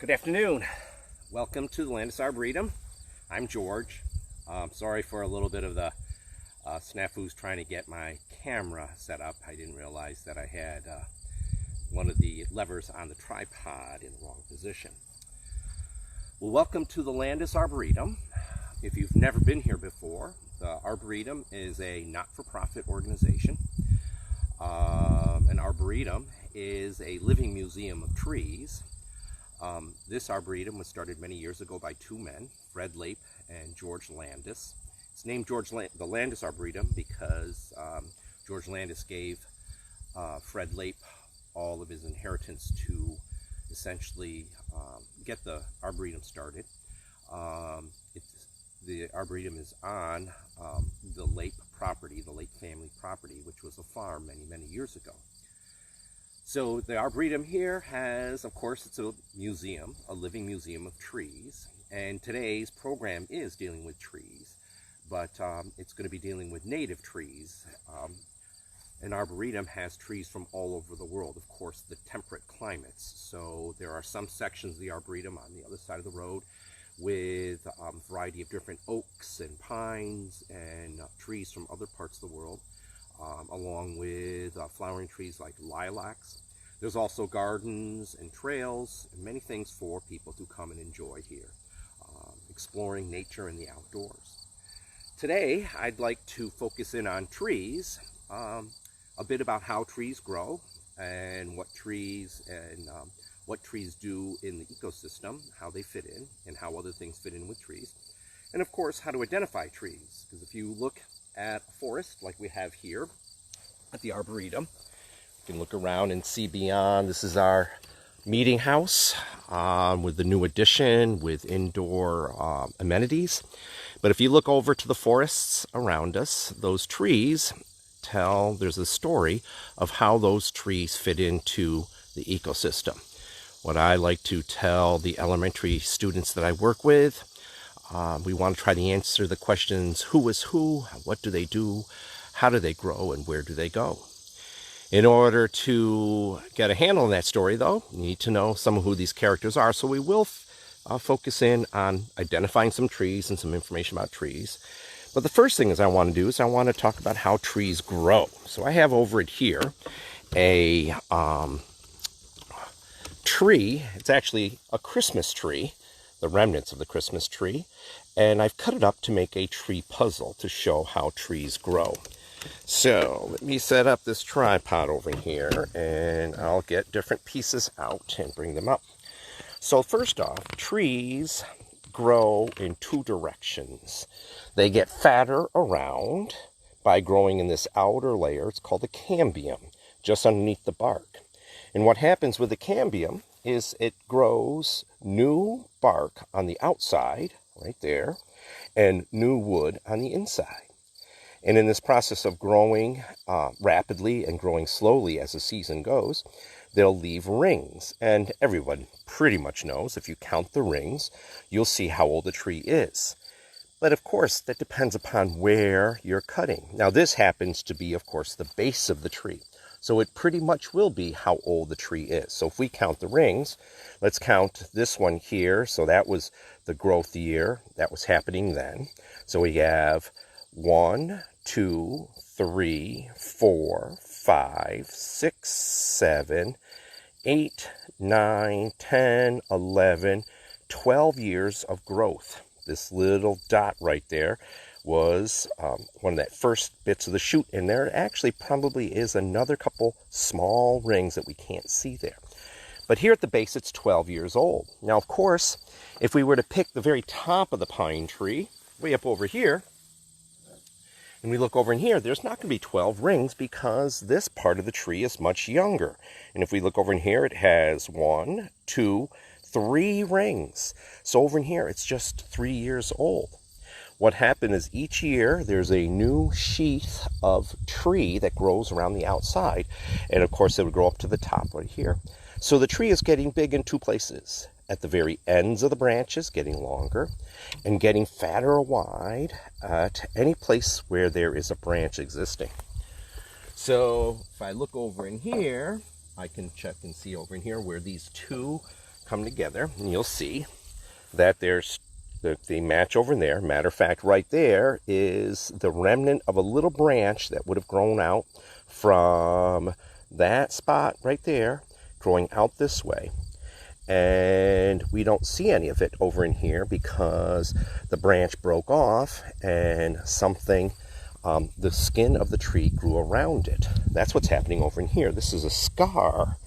Good afternoon. Welcome to the Landis Arboretum. I'm George. Sorry for a little bit of the snafus trying to get my camera set up. I didn't realize that I had one of the levers on the tripod in the wrong position. Well, welcome to the Landis Arboretum. If you've never been here before, the Arboretum is a not-for-profit organization. An arboretum is a living museum of trees. This arboretum was started many years ago by two men, Fred Lape and George Landis. It's named the Landis Arboretum because George Landis gave Fred Lape all of his inheritance to essentially get the arboretum started. The arboretum is on the Lape property, the Lape family property, which was a farm many years ago. So the Arboretum here has, of course, it's a museum, a living museum of trees. And today's program is dealing with trees, but it's going to be dealing with native trees. An Arboretum has trees from all over the world, of course, the temperate climates. So there are some sections of the Arboretum on the other side of the road with a variety of different oaks and pines and trees from other parts of the world. Along with flowering trees like lilacs. There's also gardens and trails and many things for people to come and enjoy here, exploring nature and the outdoors. Today, I'd like to focus in on trees, a bit about how trees grow and what trees do in the ecosystem, how they fit in, and how other things fit in with trees. And of course, how to identify trees, because if you look at a forest like we have here at the Arboretum, you can look around and see beyond. This is our meeting house with the new addition with indoor amenities. But if you look over to the forests around us, those trees there's a story of how those trees fit into the ecosystem. What I like to tell the elementary students that I work with, we want to try to answer the questions, who is who, what do they do, how do they grow, and where do they go? In order to get a handle on that story, though, you need to know some of who these characters are. So we will focus in on identifying some trees and some information about trees. But the first thing I want to do is I want to talk about how trees grow. So I have over it here a tree. It's actually a Christmas tree, the remnants of the Christmas tree, and I've cut it up to make a tree puzzle to show how trees grow. So let me set up this tripod over here and I'll get different pieces out and bring them up. So first off, trees grow in two directions. They get fatter around by growing in this outer layer. It's called the cambium, just underneath the bark. And what happens with the cambium is it grows new bark on the outside, right there, and new wood on the inside. And in this process of growing rapidly and growing slowly as the season goes, they'll leave rings. And everyone pretty much knows, if you count the rings, you'll see how old the tree is. But of course, that depends upon where you're cutting. Now this happens to be, of course, the base of the tree. So it pretty much will be how old the tree is. So if we count the rings, let's count this one here. So that was the growth year that was happening then. So we have 1, 2, 3, 4, 5, 6, 7, 8, 9, 10, 11, 12 years of growth. This little dot right there was one of that first bits of the shoot, and there actually probably is another couple small rings that we can't see there. But here at the base, it's 12 years old. Now, of course, if we were to pick the very top of the pine tree, way up over here, and we look over in here, there's not going to be 12 rings because this part of the tree is much younger. And if we look over in here, it has 1, 2, 3 rings. So over in here, it's just 3 years old. What happened is each year there's a new sheath of tree that grows around the outside. And of course, it would grow up to the top right here. So the tree is getting big in two places. At the very ends of the branches, getting longer, and getting fatter or wide at any place where there is a branch existing. So if I look over in here, I can check and see over in here where these two come together, and you'll see that they match over in there. Matter of fact, right there is the remnant of a little branch that would have grown out from that spot right there, growing out this way. And we don't see any of it over in here because the branch broke off and something, the skin of the tree grew around it. That's what's happening over in here. This is a scar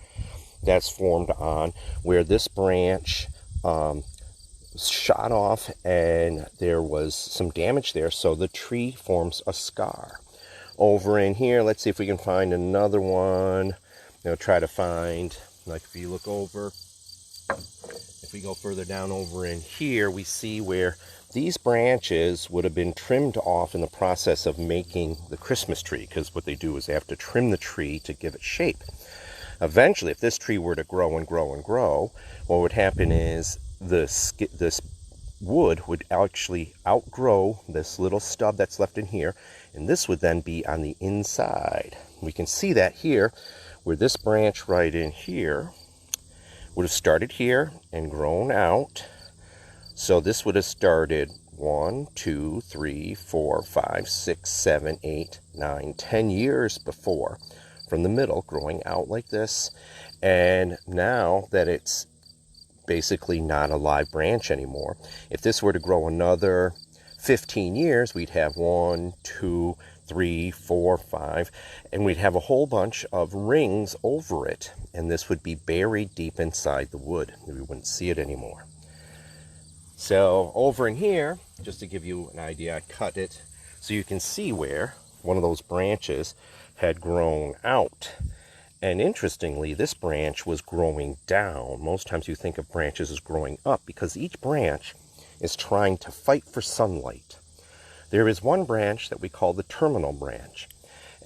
that's formed on where this branch shot off and there was some damage there, so the tree forms a scar. Over in here, let's see if we can find another one. Try to find, like if you look over, if we go further down over in here, we see where these branches would have been trimmed off in the process of making the Christmas tree, because what they do is they have to trim the tree to give it shape. Eventually, if this tree were to grow and grow and grow, what would happen is this wood would actually outgrow this little stub that's left in here, and this would then be on the inside. We can see that here, where this branch right in here would have started here and grown out. So this would have started 1, 2, 3, 4, 5, 6, 7, 8, 9, 10 years before, from the middle, growing out like this. And now that it's basically not a live branch anymore, if this were to grow another 15 years, we'd have 1, 2, 3, 4, 5, and we'd have a whole bunch of rings over it, and this would be buried deep inside the wood. We wouldn't see it anymore. So over in here, just to give you an idea, I cut it so you can see where one of those branches had grown out. And interestingly, this branch was growing down. Most times you think of branches as growing up because each branch is trying to fight for sunlight. There is one branch that we call the terminal branch.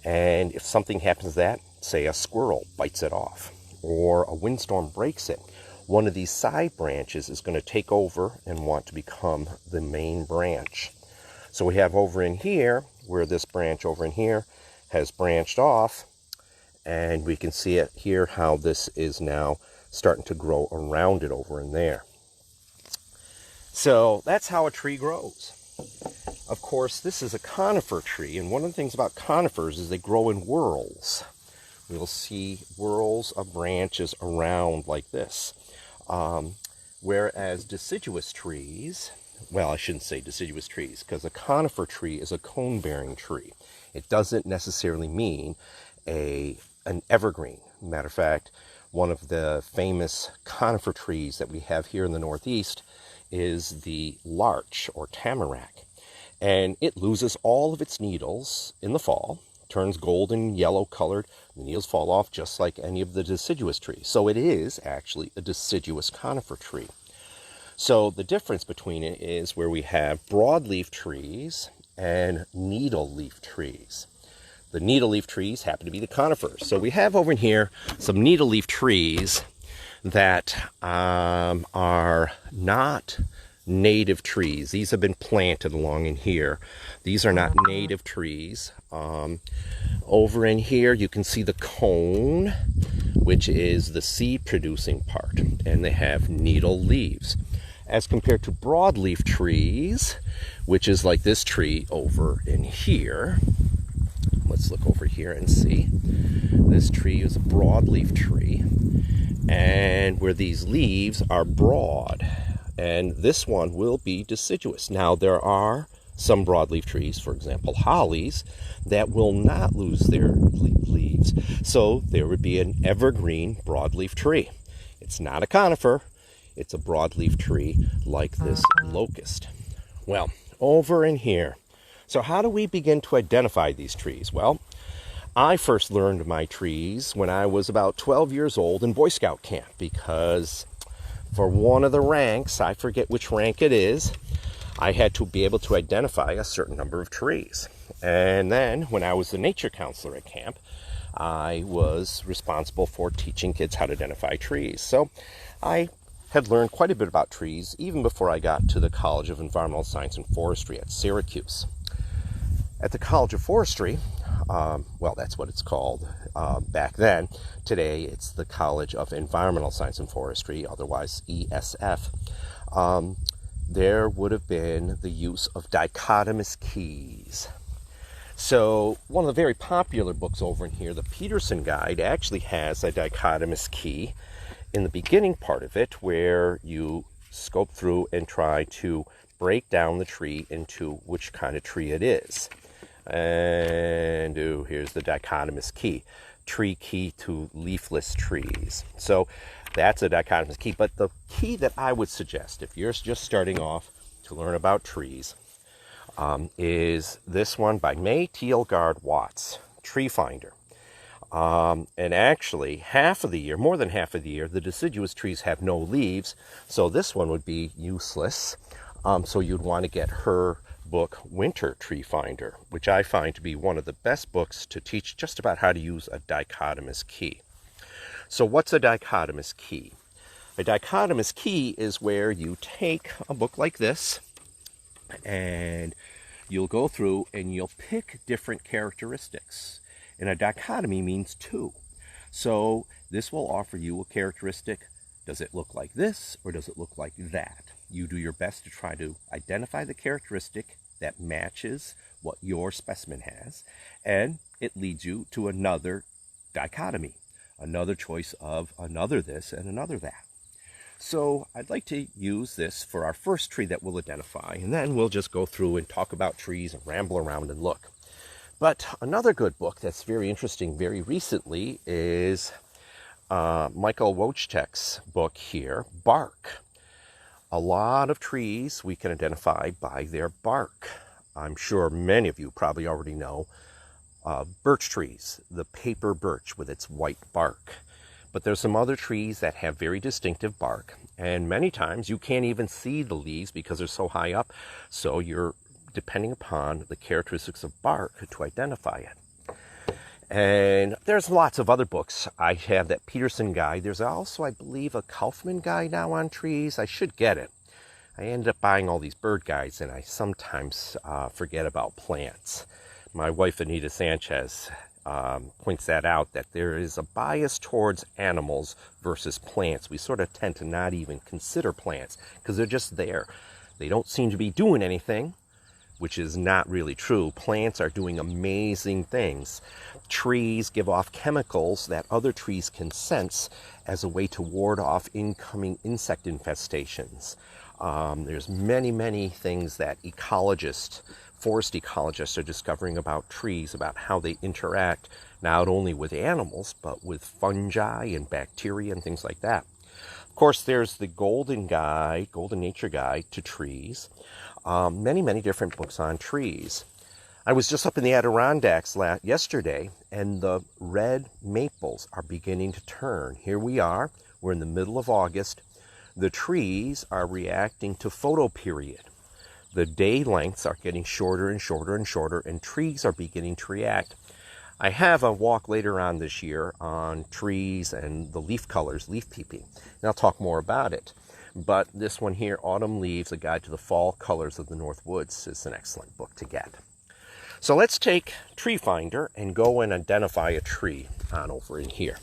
And if something happens to that, say a squirrel bites it off or a windstorm breaks it, one of these side branches is going to take over and want to become the main branch. So we have over in here, where this branch over in here has branched off, and we can see it here how this is now starting to grow around it over in there. So that's how a tree grows. Of course, this is a conifer tree, and one of the things about conifers is they grow in whorls. We'll see whorls of branches around like this. Whereas deciduous trees, well, I shouldn't say deciduous trees, because a conifer tree is a cone-bearing tree. It doesn't necessarily mean an evergreen. Matter of fact, one of the famous conifer trees that we have here in the Northeast is the larch or tamarack. And it loses all of its needles in the fall, turns golden yellow colored, the needles fall off just like any of the deciduous trees. So it is actually a deciduous conifer tree. So the difference between it is where we have broadleaf trees and needle leaf trees. The needle leaf trees happen to be the conifers. So we have over here some needle leaf trees that are not native trees. These have been planted along in here. These are not native trees. Over in here you can see the cone, which is the seed producing part, and they have needle leaves. As compared to broadleaf trees, which is like this tree over in here. Let's look over here and see. This tree is a broadleaf tree, and where these leaves are broad. And this one will be deciduous. Now, there are some broadleaf trees, for example, hollies, that will not lose their leaves. So there would be an evergreen broadleaf tree. It's not a conifer. It's a broadleaf tree like this locust. Well, over in here. So how do we begin to identify these trees? Well, I first learned my trees when I was about 12 years old in Boy Scout camp, because for one of the ranks, I forget which rank it is, I had to be able to identify a certain number of trees. And then when I was the nature counselor at camp, I was responsible for teaching kids how to identify trees. So I had learned quite a bit about trees even before I got to the College of Environmental Science and Forestry at Syracuse. At the College of Forestry, well, that's what it's called back then. Today, it's the College of Environmental Science and Forestry, otherwise ESF. There would have been the use of dichotomous keys. So one of the very popular books over in here, the Peterson Guide, actually has a dichotomous key in the beginning part of it, where you scope through and try to break down the tree into which kind of tree it is. And here's the dichotomous key. Tree key to leafless trees. So that's a dichotomous key. But the key that I would suggest, if you're just starting off to learn about trees, is this one by May Teelgaard Watts, Tree Finder. And actually, half of the year, more than half of the year, the deciduous trees have no leaves, so this one would be useless. So you'd want to get her book, Winter Tree Finder, which I find to be one of the best books to teach just about how to use a dichotomous key. So what's a dichotomous key? A dichotomous key is where you take a book like this, and you'll go through and you'll pick different characteristics. And a dichotomy means two. So this will offer you a characteristic. Does it look like this or does it look like that? You do your best to try to identify the characteristic that matches what your specimen has, and it leads you to another dichotomy, another choice of another this and another that. So I'd like to use this for our first tree that we'll identify, and then we'll just go through and talk about trees and ramble around and look. But another good book that's very interesting very recently is Michael Wojtek's book here, Bark. A lot of trees we can identify by their bark. I'm sure many of you probably already know birch trees, the paper birch with its white bark. But there's some other trees that have very distinctive bark, and many times you can't even see the leaves because they're so high up, so you're depending upon the characteristics of bark to identify it. And there's lots of other books. I have that Peterson Guide. There's also, I believe, a Kaufman Guide now on trees. I should get it. I end up buying all these bird guides, and I sometimes forget about plants. My wife, Anita Sanchez, points that out, that there is a bias towards animals versus plants. We sort of tend to not even consider plants because they're just there. They don't seem to be doing anything, which is not really true. Plants are doing amazing things. Trees give off chemicals that other trees can sense as a way to ward off incoming insect infestations. There's many things that forest ecologists are discovering about trees, about how they interact not only with animals, but with fungi and bacteria and things like that. Of course, there's the Golden Nature Guide to trees. Many different books on trees. I was just up in the Adirondacks yesterday, and the red maples are beginning to turn. Here we are. We're in the middle of August. The trees are reacting to photoperiod. The day lengths are getting shorter and shorter and shorter, and trees are beginning to react. I have a walk later on this year on trees and the leaf colors, leaf peeping, and I'll talk more about it. But this one here, Autumn Leaves, A Guide to the Fall Colors of the North Woods, is an excellent book to get. So let's take Tree Finder and go and identify a tree on over in here.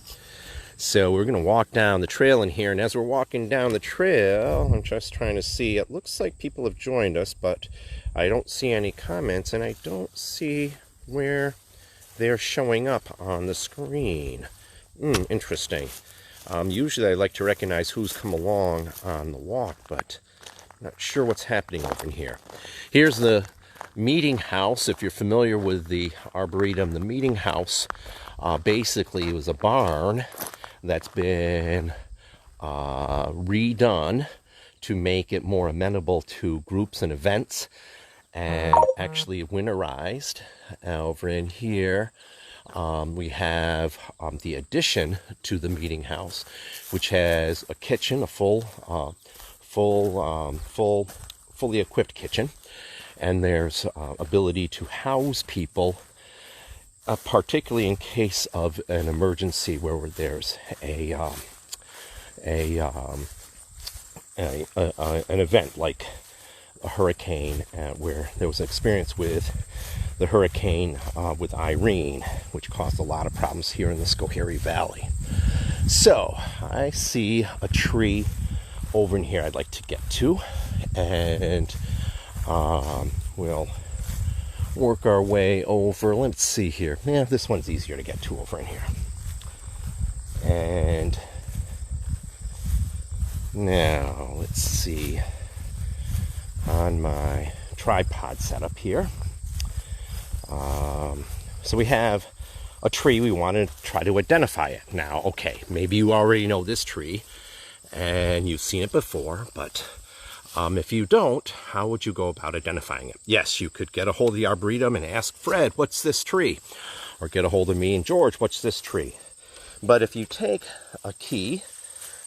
So we're going to walk down the trail in here, and as we're walking down the trail, I'm just trying to see, it looks like people have joined us, but I don't see any comments, and I don't see where they're showing up on the screen. Interesting. Usually I like to recognize who's come along on the walk, but I'm not sure what's happening over in here. Here's the meeting house. If you're familiar with the Arboretum, the meeting house basically was a barn that's been redone to make it more amenable to groups and events, and actually winterized. Over in here we have the addition to the meeting house, which has a kitchen, a fully equipped kitchen, and there's ability to house people, particularly in case of an emergency where there's an event like a hurricane, where there was an experience with the hurricane with Irene, which caused a lot of problems here in the Schoharie Valley. So I see a tree over in here I'd like to get to, and we'll work our way over. Let's see here. Yeah, this one's easier to get to over in here. And now let's see on my tripod setup here. So we have a tree. We want to try to identify it. Now, okay, maybe you already know this tree and you've seen it before, but if you don't, how would you go about identifying it? Yes, you could get a hold of the Arboretum and ask Fred, what's this tree? Or get a hold of me and George, what's this tree? But if you take a key,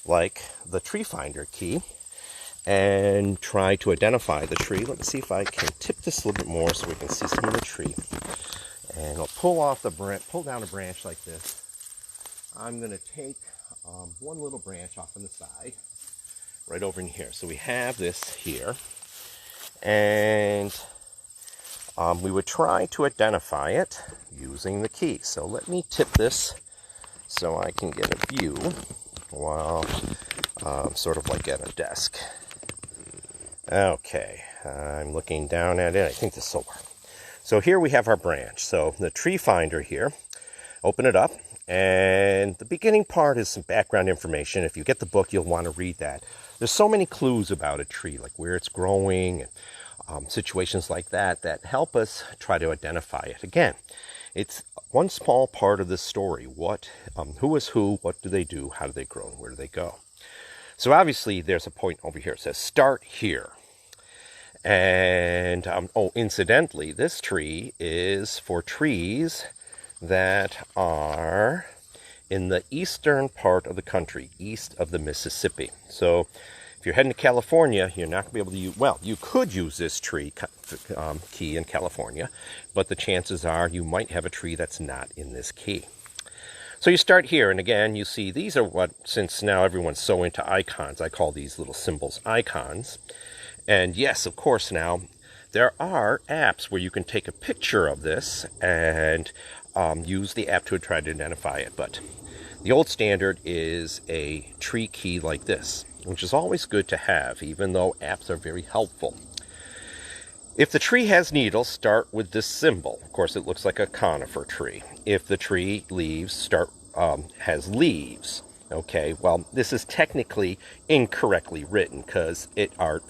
like the tree finder key, and try to identify the tree, let's see if I can tip this a little bit more so we can see some of the tree. And I'll pull down a branch like this. I'm going to take one little branch off on the side, right over in here. So we have this here, and we would try to identify it using the key. So let me tip this so I can get a view while sort of like at a desk. Okay, I'm looking down at it. I think this will work. So here we have our branch. So the tree finder here, open it up, and the beginning part is some background information. If you get the book, you'll want to read that. There's so many clues about a tree, like where it's growing, and situations like that, that help us try to identify it. Again, it's one small part of the story. Who is who, what do they do, how do they grow, and where do they go? So obviously there's a point over here. It says start here. And, incidentally, this tree is for trees that are in the eastern part of the country, east of the Mississippi. So if you're heading to California, you're not going to be able to use, well, you could use this tree key in California, but the chances are you might have a tree that's not in this key. So you start here, and again, you see these are what, since now everyone's so into icons, I call these little symbols icons. And yes, of course, now there are apps where you can take a picture of this and use the app to try to identify it. But the old standard is a tree key like this, which is always good to have, even though apps are very helpful. If the tree has needles, start with this symbol. Of course, it looks like a conifer tree. If the tree has leaves. Okay, well, this is technically incorrectly written because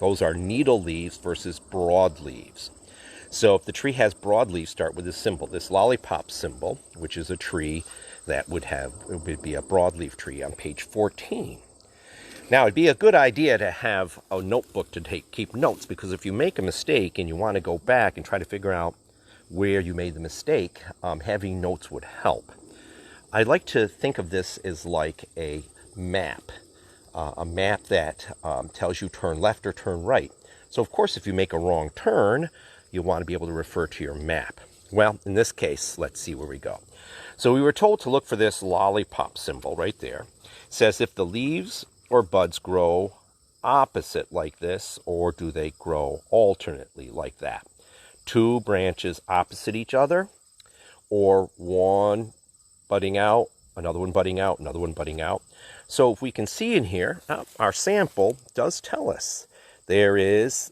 those are needle leaves versus broad leaves. So if the tree has broad leaves, start with this symbol, this lollipop symbol, which is a tree that would be a broadleaf tree on page 14. Now, it'd be a good idea to have a notebook to keep notes, because if you make a mistake and you want to go back and try to figure out where you made the mistake, having notes would help. I like to think of this as like a map that tells you turn left or turn right. So, of course, if you make a wrong turn, you want to be able to refer to your map. Well, in this case, let's see where we go. So we were told to look for this lollipop symbol right there. It says if the leaves or buds grow opposite like this, or do they grow alternately like that? Two branches opposite each other, or one budding out, another one budding out, another one budding out. So if we can see in here, our sample does tell us there's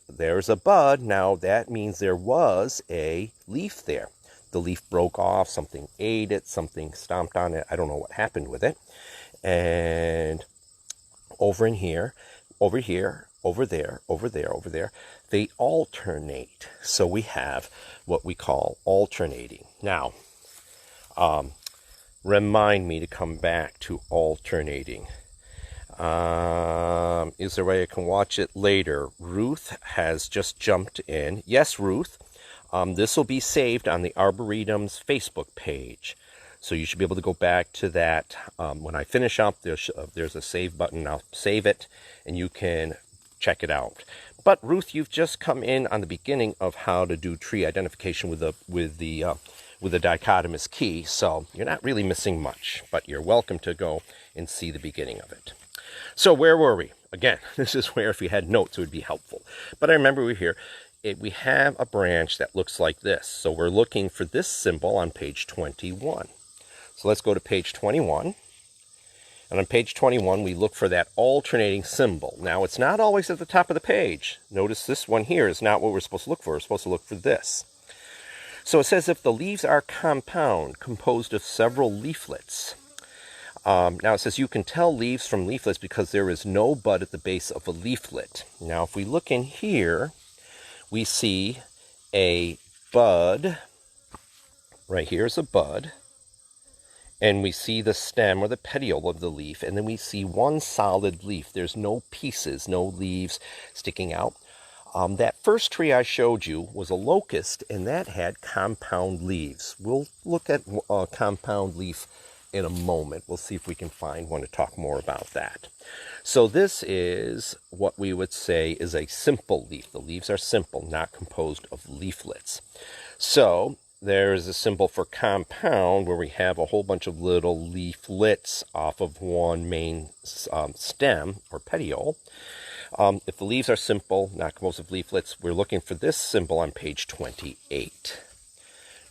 a bud. Now that means there was a leaf there. The leaf broke off, something ate it, something stomped on it. I don't know what happened with it. And over in here, over here, over there, over there, over there, they alternate. So we have what we call alternating. Now, remind me to come back to alternating. Is there a way I can watch it later? Ruth has just jumped in. Yes, Ruth. This will be saved on the Arboretum's Facebook page. So you should be able to go back to that. When I finish up, there's a save button. I'll save it, and you can check it out. But Ruth, you've just come in on the beginning of how to do tree identification with the dichotomous key, so you're not really missing much, but you're welcome to go and see the beginning of it. So where were we? Again, this is where if you had notes, it would be helpful. But I remember we were here. we have a branch that looks like this. So we're looking for this symbol on page 21. So let's go to page 21. And on page 21, we look for that alternating symbol. Now, it's not always at the top of the page. Notice this one here is not what we're supposed to look for. We're supposed to look for this. So it says if the leaves are compound, composed of several leaflets. Now it says you can tell leaves from leaflets because there is no bud at the base of a leaflet. Now, if we look in here, we see a bud. Right here is a bud. And we see the stem or the petiole of the leaf, and then we see one solid leaf. There's no pieces, no leaves sticking out. That first tree I showed you was a locust, and that had compound leaves. We'll look at a compound leaf in a moment. We'll see if we can find one to talk more about that. So this is what we would say is a simple leaf. The leaves are simple, not composed of leaflets. So there is a symbol for compound where we have a whole bunch of little leaflets off of one main stem or petiole. If the leaves are simple, not composed of leaflets, we're looking for this symbol on page 28.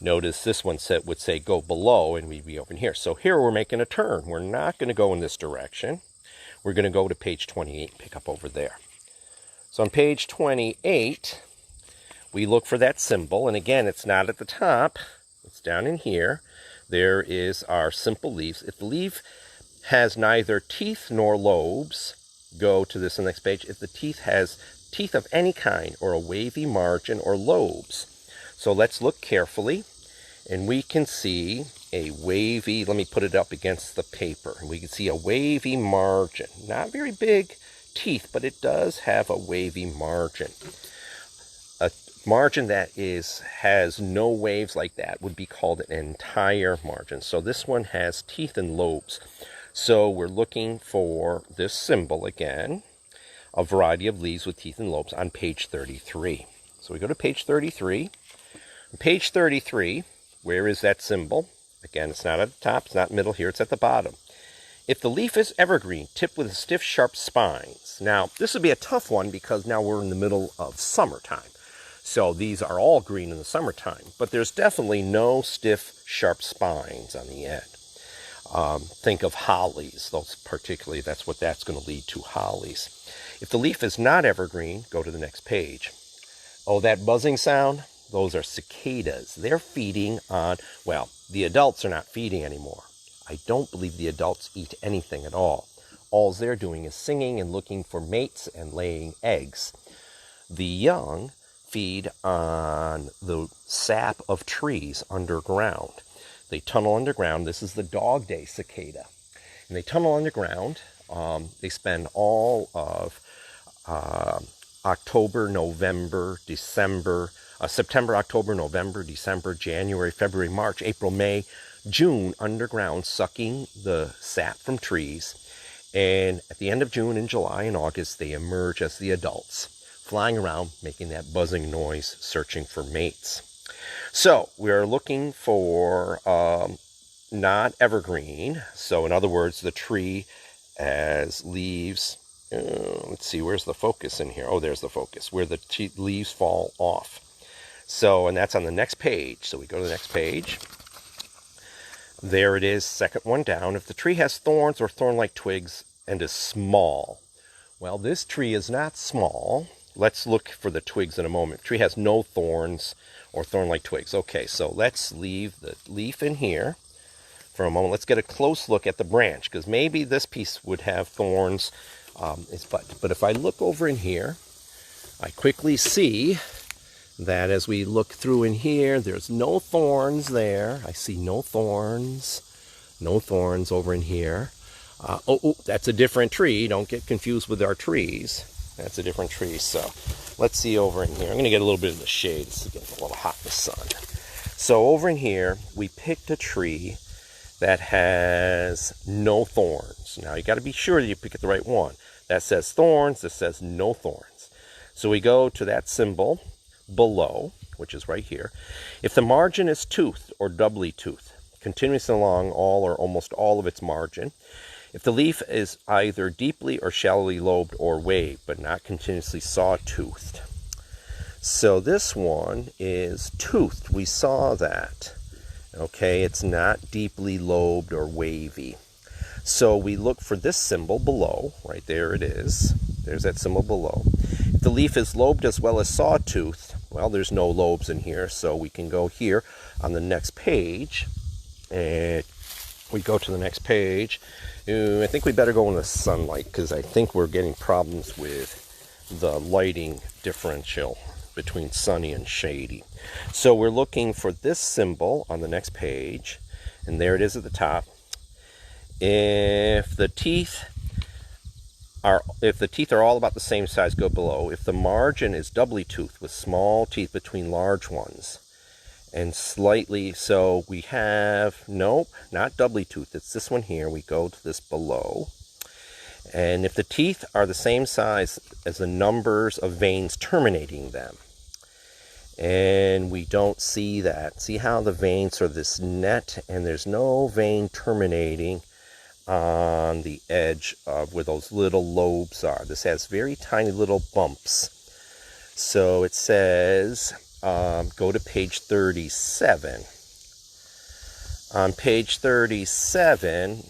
Notice this one would say go below, and we'd be over here. So here we're making a turn. We're not going to go in this direction. We're going to go to page 28 and pick up over there. So on page 28, we look for that symbol, and again, it's not at the top. It's down in here. There is our simple leaves. If the leaf has neither teeth nor lobes, go to this next page. If the teeth has teeth of any kind or a wavy margin or lobes. So let's look carefully, and we can see a wavy, let me put it up against the paper, and we can see a wavy margin. Not very big teeth, but it does have a wavy margin. A margin that has no waves like that would be called an entire margin. So this one has teeth and lobes. So we're looking for this symbol again, a variety of leaves with teeth and lobes on page 33. So we go to page 33. On page 33, where is that symbol? Again, it's not at the top, it's not middle here, it's at the bottom. If the leaf is evergreen, tipped with stiff, sharp spines. Now, this would be a tough one because now we're in the middle of summertime. So these are all green in the summertime, but there's definitely no stiff, sharp spines on the end. Think of hollies, those particularly, that's what that's going to lead to, hollies. If the leaf is not evergreen, go to the next page. Oh, that buzzing sound? Those are cicadas. They're feeding on, well, the adults are not feeding anymore. I don't believe the adults eat anything at all. All they're doing is singing and looking for mates and laying eggs. The young feed on the sap of trees underground. They tunnel underground. This is the dog day cicada. And they tunnel underground. They spend all of October, November, December, September, October, November, December, January, February, March, April, May, June underground, sucking the sap from trees. And at the end of June and July and August, they emerge as the adults, flying around, making that buzzing noise, searching for mates. So we're looking for not evergreen. So in other words, the tree has leaves. Let's see, where's the focus in here? Oh, there's the focus, where the leaves fall off. So, and that's on the next page. So we go to the next page. There it is, second one down. If the tree has thorns or thorn-like twigs and is small. Well, this tree is not small. Let's look for the twigs in a moment. The tree has no thorns or thorn-like twigs. Okay, so let's leave the leaf in here for a moment. Let's get a close look at the branch, because maybe this piece would have thorns. But if I look over in here, I quickly see that as we look through in here, there's no thorns there. I see no thorns over in here. That's a different tree. Don't get confused with our trees. That's a different tree. So let's see over in here. I'm going to get a little bit of the shade. It's getting a little hot in the sun. So over in here, we picked a tree that has no thorns. Now, you got to be sure that you pick the right one. That says thorns. This says no thorns. So we go to that symbol below, which is right here. If the margin is toothed or doubly toothed, continuously along all or almost all of its margin. If the leaf is either deeply or shallowly lobed or waved, but not continuously saw-toothed. So this one is toothed. We saw that. Okay, it's not deeply lobed or wavy. So we look for this symbol below. Right there it is. There's that symbol below. If the leaf is lobed as well as sawtoothed, well, there's no lobes in here, so we can go here on the next page. And we go to the next page. I think we better go in the sunlight because I think we're getting problems with the lighting differential between sunny and shady. So we're looking for this symbol on the next page, and there it is at the top. If the teeth are all about the same size, go below. If the margin is doubly toothed with small teeth between large ones and slightly, so we have, nope, not doubly toothed, it's this one here. We go to this below. And if the teeth are the same size as the numbers of veins terminating them, and we don't see that. See how the veins are this net and there's no vein terminating on the edge of where those little lobes are. This has very tiny little bumps. So it says, go to page 37. On page 37,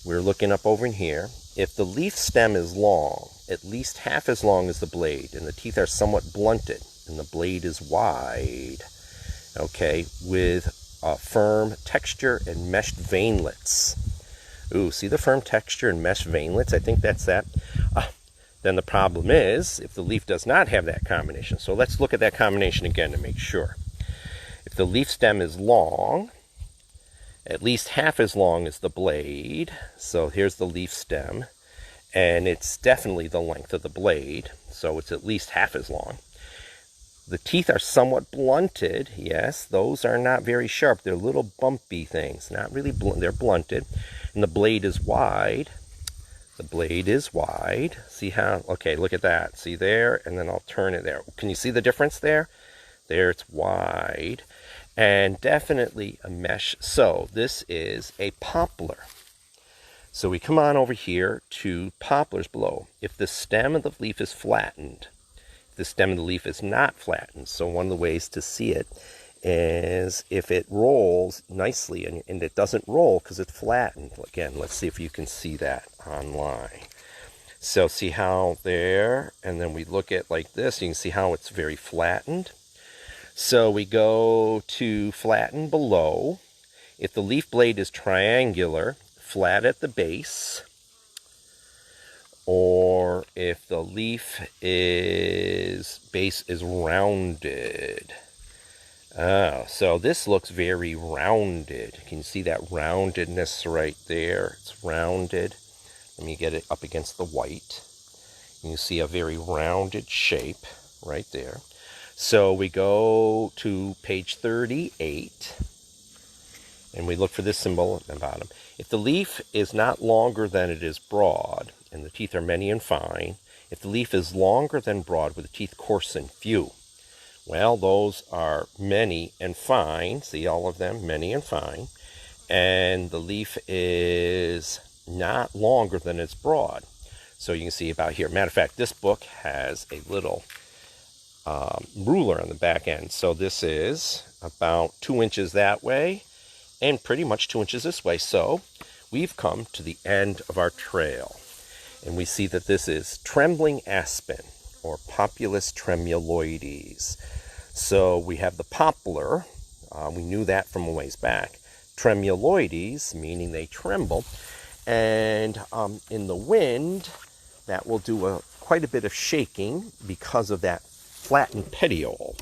we're looking up over in here. If the leaf stem is long, at least half as long as the blade, and the teeth are somewhat blunted, and the blade is wide, okay, with a firm texture and meshed veinlets. Ooh, see the firm texture and meshed veinlets? I think that's that. Then the problem is if the leaf does not have that combination. So let's look at that combination again to make sure. If the leaf stem is long, at least half as long as the blade, so here's the leaf stem, and it's definitely the length of the blade, so it's at least half as long. The teeth are somewhat blunted. Yes, those are not very sharp. They're little bumpy things. Not really blunt. They're blunted. And the blade is wide. The blade is wide. See how? Okay, look at that. See there? And then I'll turn it there. Can you see the difference there? There it's wide. And definitely a mesh. So this is a poplar. So we come on over here to poplars below. If the stem of the leaf is flattened, the stem of the leaf is not flattened. So one of the ways to see it is if it rolls nicely, and it doesn't roll because it's flattened. Again, let's see if you can see that online. So see how there, and then we look at like this, you can see how it's very flattened. So we go to flatten below. If the leaf blade is triangular, flat at the base, or if the leaf base is rounded. Oh, so this looks very rounded. Can you see that roundedness right there? It's rounded. Let me get it up against the white. You see a very rounded shape right there. So we go to page 38, and we look for this symbol at the bottom. If the leaf is not longer than it is broad, and the teeth are many and fine, if the leaf is longer than broad with the teeth coarse and few, well, those are many and fine. See all of them, many and fine. And the leaf is not longer than it's broad. So you can see about here. Matter of fact, this book has a little ruler on the back end. So this is about 2 inches that way and pretty much 2 inches this way. So we've come to the end of our trail. And we see that this is trembling aspen, or Populus tremuloides. So we have the poplar. We knew that from a ways back. Tremuloides, meaning they tremble. And in the wind, that will do quite a bit of shaking because of that flattened petiole.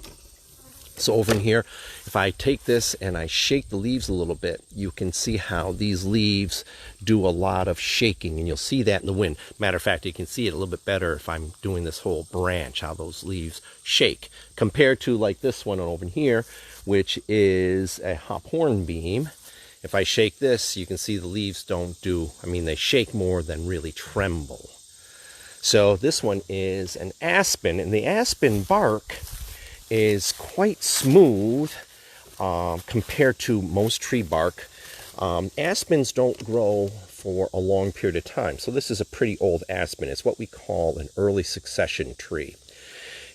So over in here, if I take this and I shake the leaves a little bit, you can see how these leaves do a lot of shaking, and you'll see that in the wind. Matter of fact, you can see it a little bit better if I'm doing this whole branch, how those leaves shake, compared to like this one over here, which is a hop hornbeam. If I shake this, you can see the leaves don't do, they shake more than really tremble. So this one is an aspen, and the aspen bark is quite smooth compared to most tree bark. Aspens don't grow for a long period of time. So this is a pretty old aspen. It's what we call an early succession tree.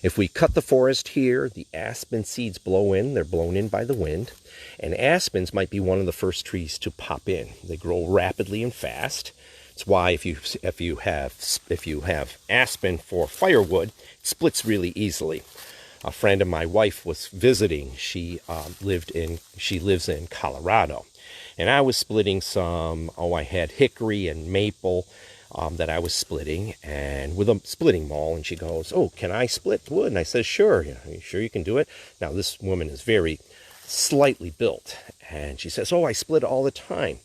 If we cut the forest here, the aspen seeds blow in. They're blown in by the wind. And aspens might be one of the first trees to pop in. They grow rapidly and fast. It's why if you have aspen for firewood, it splits really easily. A friend of my wife was visiting. She lives in Colorado, and I was splitting some. I had hickory and maple that I was splitting, and with a splitting maul. And she goes, "Oh, can I split wood?" And I said, "Sure." Are you sure you can do it? Now this woman is very slightly built, and she says, "Oh, I split all the time."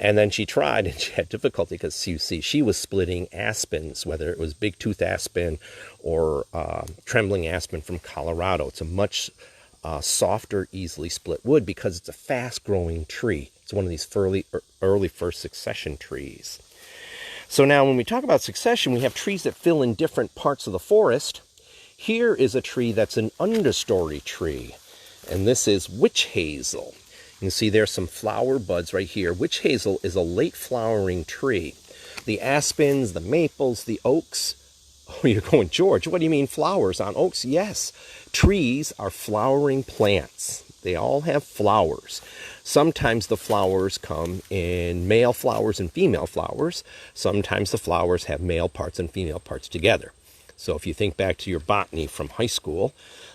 And then she tried, and she had difficulty because, you see, she was splitting aspens, whether it was big tooth aspen or trembling aspen from Colorado. It's a much softer, easily split wood because it's a fast-growing tree. It's one of these early first succession trees. So now when we talk about succession, we have trees that fill in different parts of the forest. Here is a tree that's an understory tree, and this is witch hazel. You can see there's some flower buds right here. Witch hazel is a late flowering tree. The aspens, the maples, the oaks. Oh, you're going, "George, what do you mean flowers on oaks?" Yes, trees are flowering plants. They all have flowers. Sometimes the flowers come in male flowers and female flowers. Sometimes the flowers have male parts and female parts together. So if you think back to your botany from high school,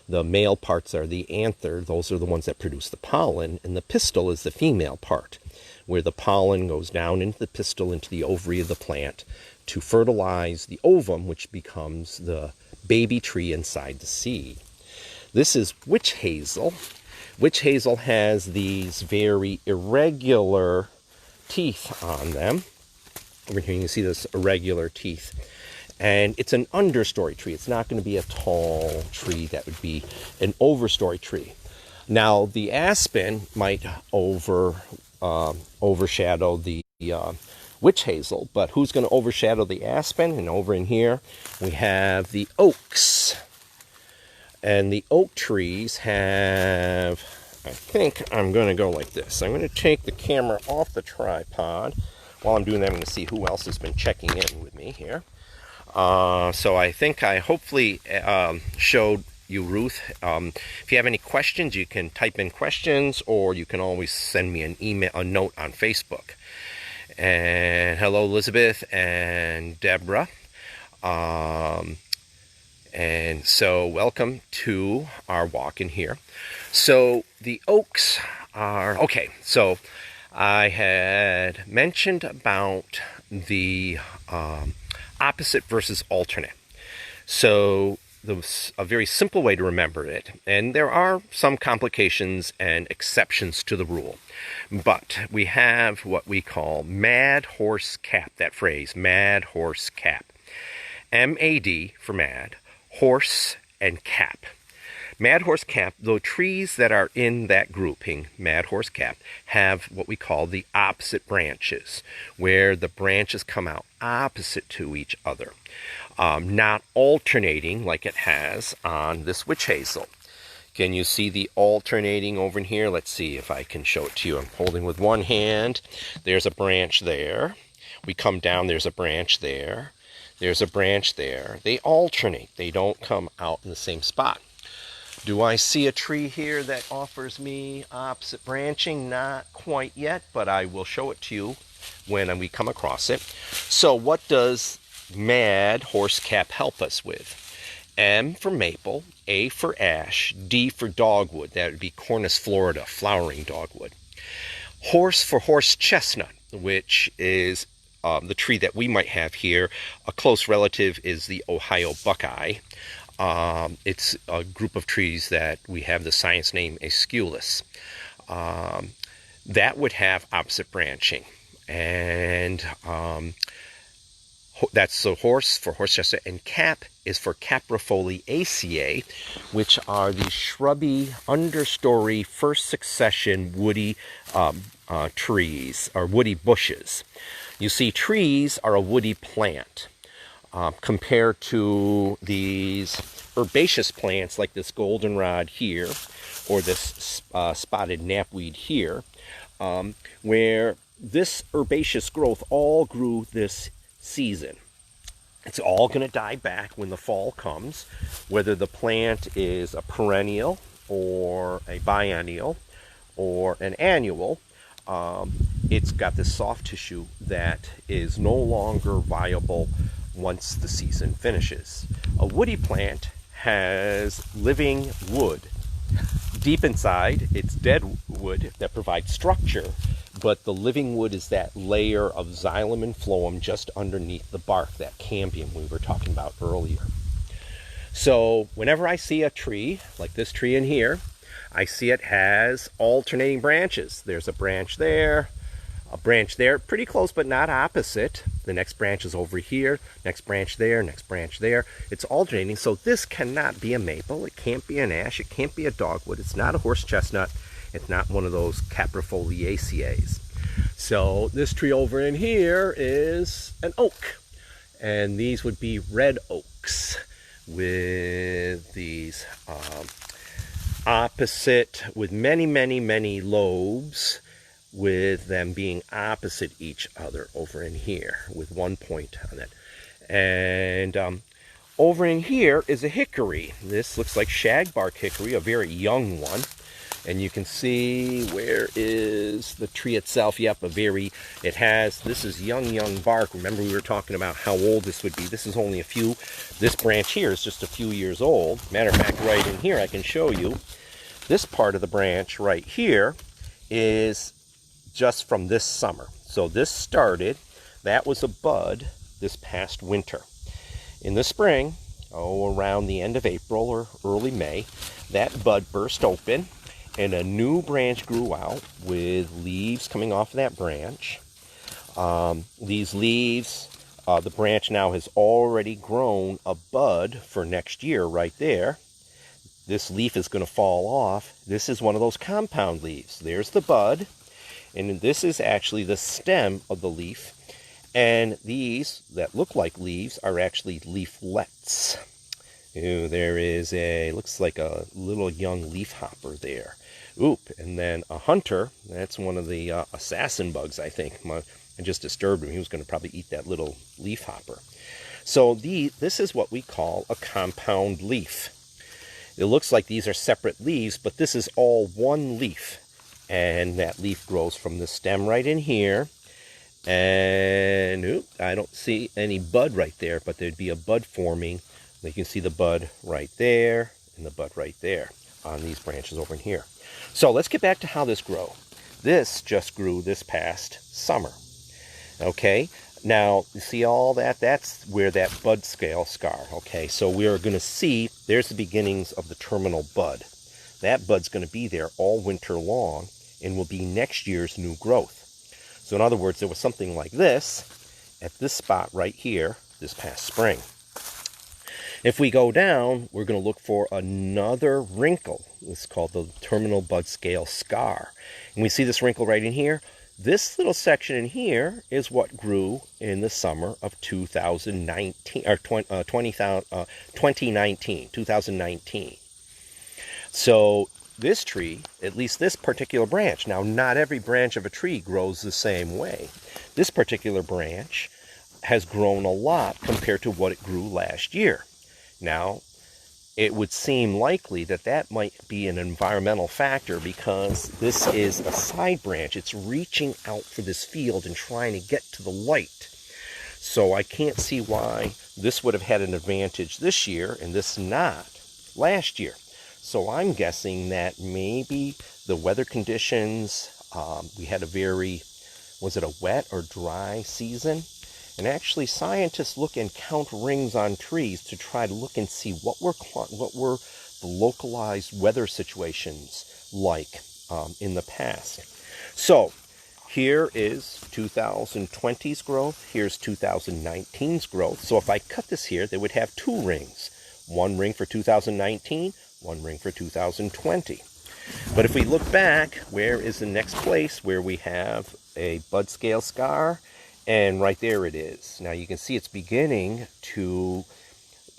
the male parts are the anther. Those are the ones that produce the pollen. And the pistil is the female part, where the pollen goes down into the pistil, into the ovary of the plant, to fertilize the ovum, which becomes the baby tree inside the seed. This is witch hazel. Witch hazel has these very irregular teeth on them. Over here you can see this irregular teeth. And it's an understory tree. It's not going to be a tall tree that would be an overstory tree. Now, the aspen might overshadow the witch hazel, but who's going to overshadow the aspen? And over in here, we have the oaks. And the oak trees have, I think I'm going to go like this. I'm going to take the camera off the tripod. While I'm doing that, I'm going to see who else has been checking in with me here. So I think I hopefully showed you, Ruth. If you have any questions, you can type in questions, or you can always send me an email, a note on Facebook. And hello, Elizabeth and Deborah. And so welcome to our walk in here. So the oaks are, okay, so I had mentioned about the opposite versus alternate. So a very simple way to remember it, and there are some complications and exceptions to the rule, but we have what we call mad horse cap, that phrase, mad horse cap. M-A-D for mad, horse, and cap. Mad horse cap, though trees that are in that grouping, mad horse cap, have what we call the opposite branches, where the branches come out opposite to each other, not alternating like it has on this witch hazel. Can you see the alternating over in here? Let's see if I can show it to you. I'm holding with one hand. There's a branch there. We come down, there's a branch there. There's a branch there. They alternate. They don't come out in the same spot. Do I see a tree here that offers me opposite branching? Not quite yet, but I will show it to you when we come across it. So what does mad horse cap help us with? M for maple, A for ash, D for dogwood. That would be Cornus florida, flowering dogwood. Horse for horse chestnut, which is the tree that we might have here. A close relative is the Ohio buckeye. It's a group of trees that we have the science name Aesculus. That would have opposite branching. And that's the horse for horse chestnut, and cap is for Caprifoliaceae, which are the shrubby understory first succession woody trees, or woody bushes. You see, trees are a woody plant compared to these herbaceous plants like this goldenrod here, or this spotted knapweed here, where this herbaceous growth all grew this season. It's all going to die back when the fall comes, whether the plant is a perennial or a biennial or an annual. It's got this soft tissue that is no longer viable once the season finishes. A woody plant has living wood. Deep inside, it's dead wood that provides structure, but the living wood is that layer of xylem and phloem just underneath the bark, that cambium we were talking about earlier. So whenever I see a tree, like this tree in here, I see it has alternating branches. There's a branch there, a branch there, pretty close but not opposite. The next branch is over here, next branch there, next branch there. It's alternating, so this cannot be a maple, it can't be an ash, it can't be a dogwood, it's not a horse chestnut, it's not one of those caprifoliaceae. So this tree over in here is an oak, and these would be red oaks with these opposite, with many lobes, with them being opposite each other over in here with one point on it. And over in here is a hickory. This looks like shagbark hickory, a very young one. And you can see, where is the tree itself? Yep, this is young bark. Remember we were talking about how old this would be. This is only this branch here is just a few years old. Matter of fact, right in here I can show you, this part of the branch right here is just from this summer. So this started, that was a bud this past winter. In the spring, around the end of April or early May, that bud burst open and a new branch grew out with leaves coming off of that branch. These leaves, the branch now has already grown a bud for next year right there. This leaf is going to fall off. This is one of those compound leaves. There's the bud, and this is actually the stem of the leaf. And these that look like leaves are actually leaflets. Ooh, there is looks like a little young leaf hopper there. Oop, and then a hunter, that's one of the assassin bugs, I think. I just disturbed him. He was going to probably eat that little leaf hopper. So this is what we call a compound leaf. It looks like these are separate leaves, but this is all one leaf. And that leaf grows from the stem right in here. And oop, I don't see any bud right there, but there'd be a bud forming. You can see the bud right there and the bud right there on these branches over in here. So let's get back to how this grew. This just grew this past summer. Okay, now you see all that? That's where that bud scale scar. Okay, so we're going to see, there's the beginnings of the terminal bud. That bud's going to be there all winter long and will be next year's new growth. So in other words, there was something like this at this spot right here this past spring. If we go down, we're going to look for another wrinkle. It's called the terminal bud scale scar. And we see this wrinkle right in here. This little section in here is what grew in the summer of 2019. So this tree, at least this particular branch, now not every branch of a tree grows the same way. This particular branch has grown a lot compared to what it grew last year. Now, it would seem likely that that might be an environmental factor because this is a side branch. It's reaching out for this field and trying to get to the light. So I can't see why this would have had an advantage this year and this not last year. So I'm guessing that maybe the weather conditions, we had was it a wet or dry season? And actually scientists look and count rings on trees to try to look and see what were the localized weather situations like in the past. So here is 2020's growth, here's 2019's growth. So if I cut this here, they would have two rings. One ring for 2019, one ring for 2020. But if we look back, where is the next place where we have a bud scale scar? And right there it is. Now you can see it's beginning to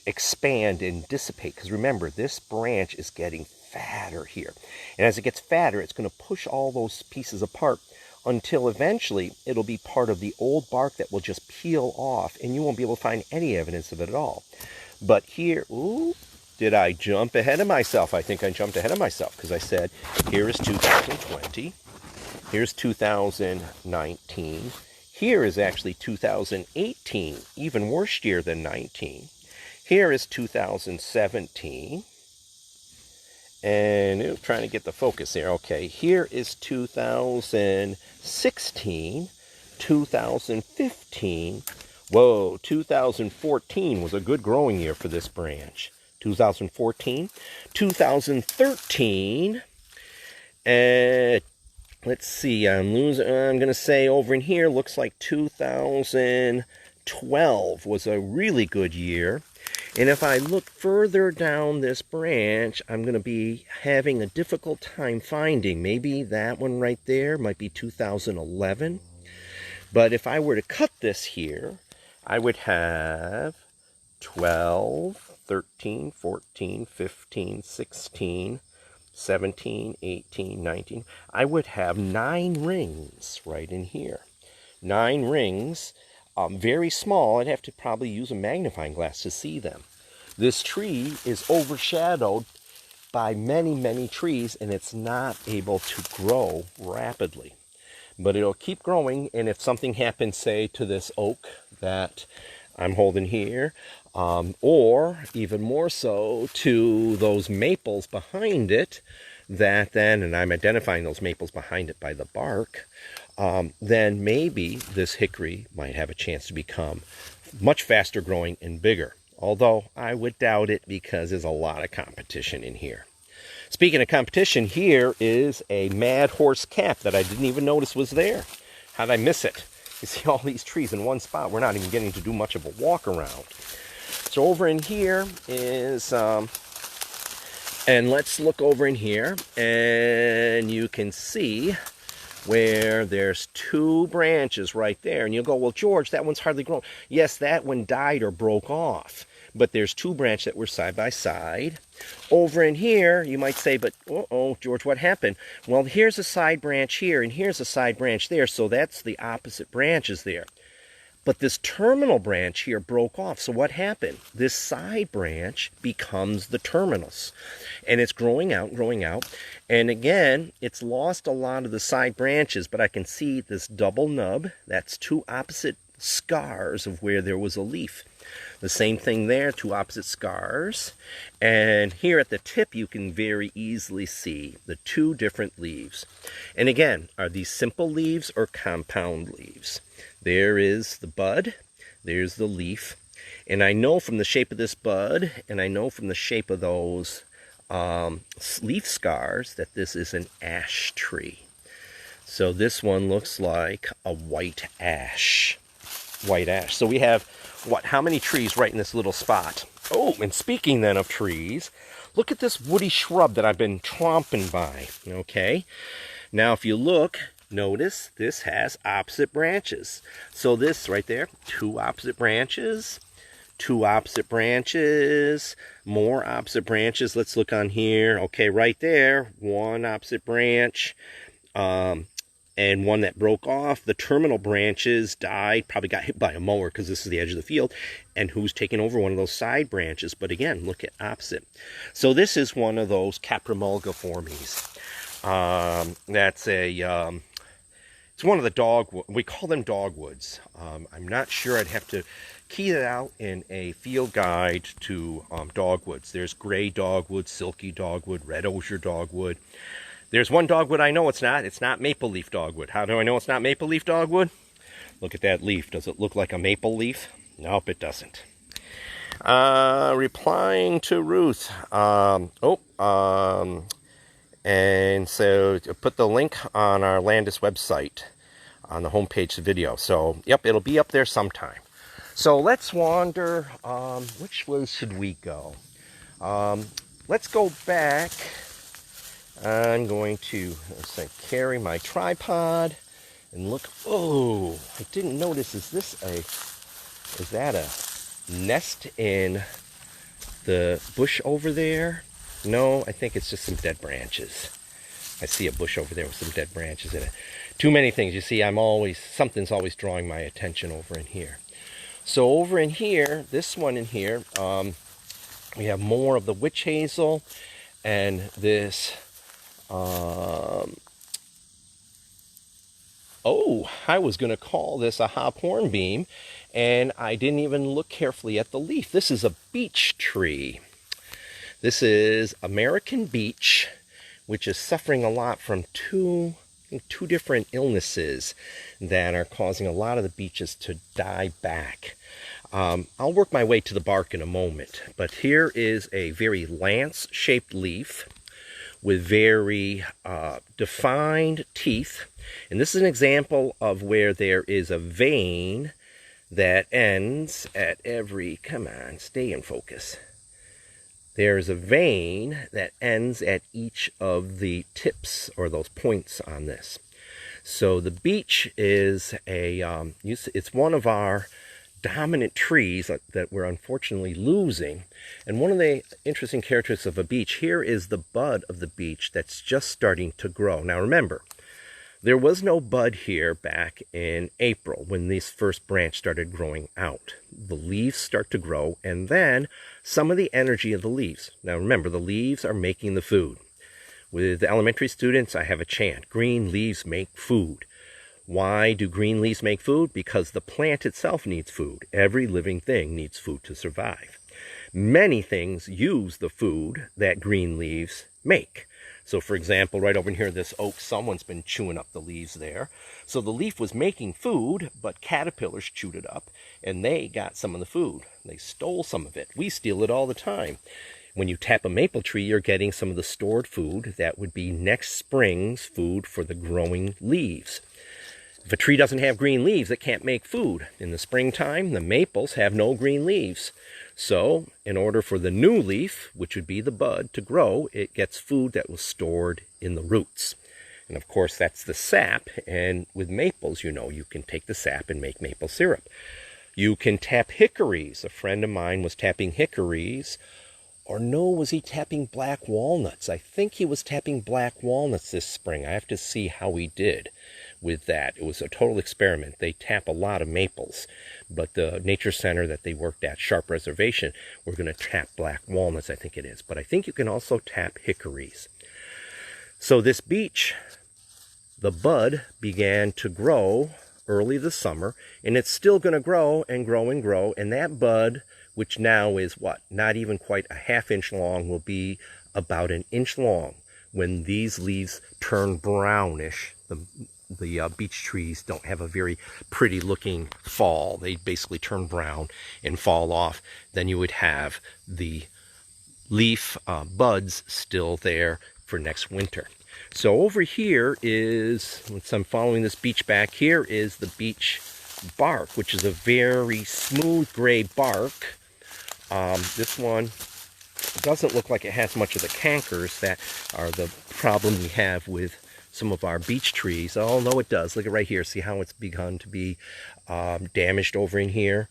expand and dissipate. Because remember, this branch is getting fatter here. And as it gets fatter, it's going to push all those pieces apart until eventually it'll be part of the old bark that will just peel off, and you won't be able to find any evidence of it at all. But here, ooh, did I jump ahead of myself? I think I jumped ahead of myself because I said, here is 2020, here's 2019, here is actually 2018, even worse year than 19. Here is 2017. And trying to get the focus here. Okay, here is 2016, 2015. Whoa, 2014 was a good growing year for this branch. 2014, 2013, and let's see, I'm going to say over in here, looks like 2012 was a really good year. And if I look further down this branch, I'm going to be having a difficult time finding. Maybe that one right there might be 2011. But if I were to cut this here, I would have 12, 13, 14, 15, 16, 17, 18, 19. I would have 9 rings right in here. 9 rings. Very small. I'd have to probably use a magnifying glass to see them. This tree is overshadowed by many, many trees, and it's not able to grow rapidly. But it'll keep growing, and if something happens, say, to this oak that I'm holding here, or even more so to those maples behind it, and I'm identifying those maples behind it by the bark, then maybe this hickory might have a chance to become much faster growing and bigger. Although I would doubt it because there's a lot of competition in here. Speaking of competition, here is a mad horse cap that I didn't even notice was there. How'd I miss it? You see all these trees in one spot. We're not even getting to do much of a walk around. So over in here is, and let's look over in here, and you can see where there's 2 branches right there. And you'll go, well, George, that one's hardly grown. Yes, that one died or broke off. But there's 2 branches that were side by side. Over in here, you might say, but, uh-oh, George, what happened? Well, here's a side branch here, and here's a side branch there. So that's the opposite branches there. But this terminal branch here broke off. So what happened? This side branch becomes the terminus. And it's growing out, growing out. And again, it's lost a lot of the side branches, but I can see this double nub. That's 2 opposite scars of where there was a leaf. The same thing there, 2 opposite scars. And here at the tip, you can very easily see the 2 different leaves. And again, are these simple leaves or compound leaves? There is the bud, there's the leaf, and I know from the shape of this bud, and I know from the shape of those leaf scars that this is an ash tree. So this one looks like a white ash. White ash. So we have, how many trees right in this little spot? Oh, and speaking then of trees, look at this woody shrub that I've been tromping by, okay? Now if you look, notice this has opposite branches. So this right there, 2 opposite branches, 2 opposite branches, more opposite branches. Let's look on here. Okay, right there, 1 opposite branch, and one that broke off. The terminal branches died, probably got hit by a mower because this is the edge of the field. And who's taking over? One of those side branches. But again, look at opposite. So this is one of those Caprimulgiformes. That's a... it's one of the we call them dogwoods. I'm not sure. I'd have to key it out in a field guide to dogwoods. There's gray dogwood, silky dogwood, red osier dogwood. There's one dogwood I know it's not. It's not maple leaf dogwood. How do I know it's not maple leaf dogwood? Look at that leaf. Does it look like a maple leaf? Nope, it doesn't. Replying to Ruth. And so put the link on our Landis website on the homepage of the video. So, yep, it'll be up there sometime. So let's wander. Which way should we go? Let's go back. I'm going to carry my tripod and look. Oh, I didn't notice. Is that a nest in the bush over there? No, I think it's just some dead branches. I see a bush over there with some dead branches in it. Too many things. You see, something's always drawing my attention over in here. So over in here, this one in here, we have more of the witch hazel and this, I was going to call this a hop hornbeam, and I didn't even look carefully at the leaf. This is a beech tree. This is American beech, which is suffering a lot from two different illnesses that are causing a lot of the beeches to die back. I'll work my way to the bark in a moment, but here is a very lance-shaped leaf with very defined teeth. And this is an example of where there is a vein that ends at every, come on, stay in focus. There's a vein that ends at each of the tips or those points on this. So the beech is it's one of our dominant trees that we're unfortunately losing. And one of the interesting characteristics of a beech, here is the bud of the beech that's just starting to grow. Now remember, there was no bud here back in April when this first branch started growing out. The leaves start to grow, and then some of the energy of the leaves. Now remember, the leaves are making the food. With elementary students, I have a chant: green leaves make food. Why do green leaves make food? Because the plant itself needs food. Every living thing needs food to survive. Many things use the food that green leaves make. So for example, right over here, this oak, someone's been chewing up the leaves there. So the leaf was making food, but caterpillars chewed it up, and they got some of the food. They stole some of it. We steal it all the time. When you tap a maple tree, you're getting some of the stored food that would be next spring's food for the growing leaves. If a tree doesn't have green leaves, it can't make food. In the springtime, the maples have no green leaves. So, in order for the new leaf, which would be the bud, to grow, it gets food that was stored in the roots. And of course, that's the sap. And with maples, you know, you can take the sap and make maple syrup. You can tap hickories. A friend of mine was tapping hickories. Or no, was he tapping black walnuts? I think he was tapping black walnuts this spring. I have to see how he did with that. It was a total experiment. They tap a lot of maples, but the nature center that they worked at, Sharp Reservation, we're going to tap black walnuts, I think it is. But I think you can also tap hickories. So this beech, the bud began to grow early this summer, and it's still going to grow and grow and grow, and that bud, which now is what, not even quite a half-inch long, will be about an inch long when these leaves turn brownish. The beech trees don't have a very pretty looking fall. They basically turn brown and fall off. Then you would have the leaf buds still there for next winter. So over here is, once I'm following this beech back, here is the beech bark, which is a very smooth gray bark. This one doesn't look like it has much of the cankers that are the problem we have with some of our beech trees. Oh, no, it does. Look at right here. See how it's begun to be damaged over in here?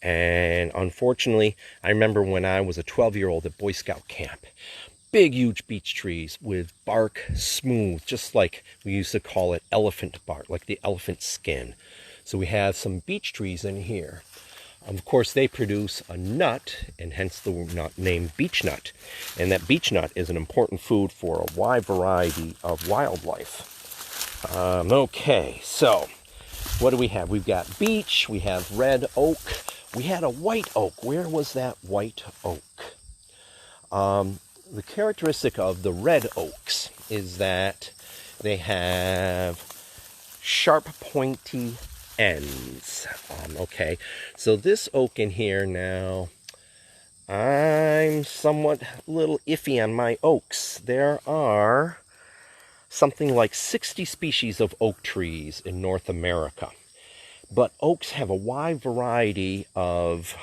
And unfortunately, I remember when I was a 12-year-old at Boy Scout camp, big, huge beech trees with bark smooth, just like we used to call it elephant bark, like the elephant skin. So we have some beech trees in here. Of course, they produce a nut, and hence the name beech nut. And that beech nut is an important food for a wide variety of wildlife. Okay, so what do we have? We've got beech, we have red oak, we had a white oak. Where was that white oak? The characteristic of the red oaks is that they have sharp, pointy ends. Okay, so this oak in here now, I'm somewhat a little iffy on my oaks. There are something like 60 species of oak trees in North America, but oaks have a wide variety of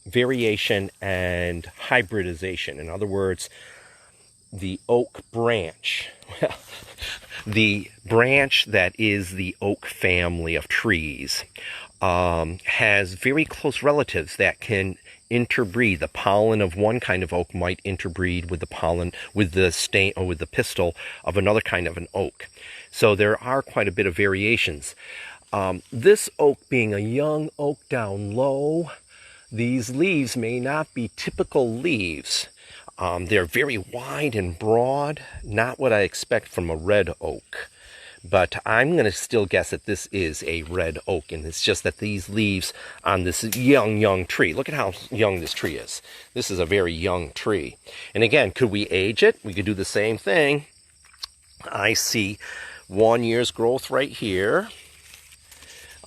variation and hybridization. In other words, the oak branch, the branch that is the oak family of trees, has very close relatives that can interbreed. The pollen of one kind of oak might interbreed with the pollen, with the stain, or with the pistil of another kind of an oak. So there are quite a bit of variations. This oak being a young oak down low, these leaves may not be typical leaves. They're very wide and broad, not what I expect from a red oak. But I'm going to still guess that this is a red oak, and it's just that these leaves on this young tree, look at how young this tree is. This is a very young tree. And again, could we age it? We could do the same thing. I see 1 year's growth right here.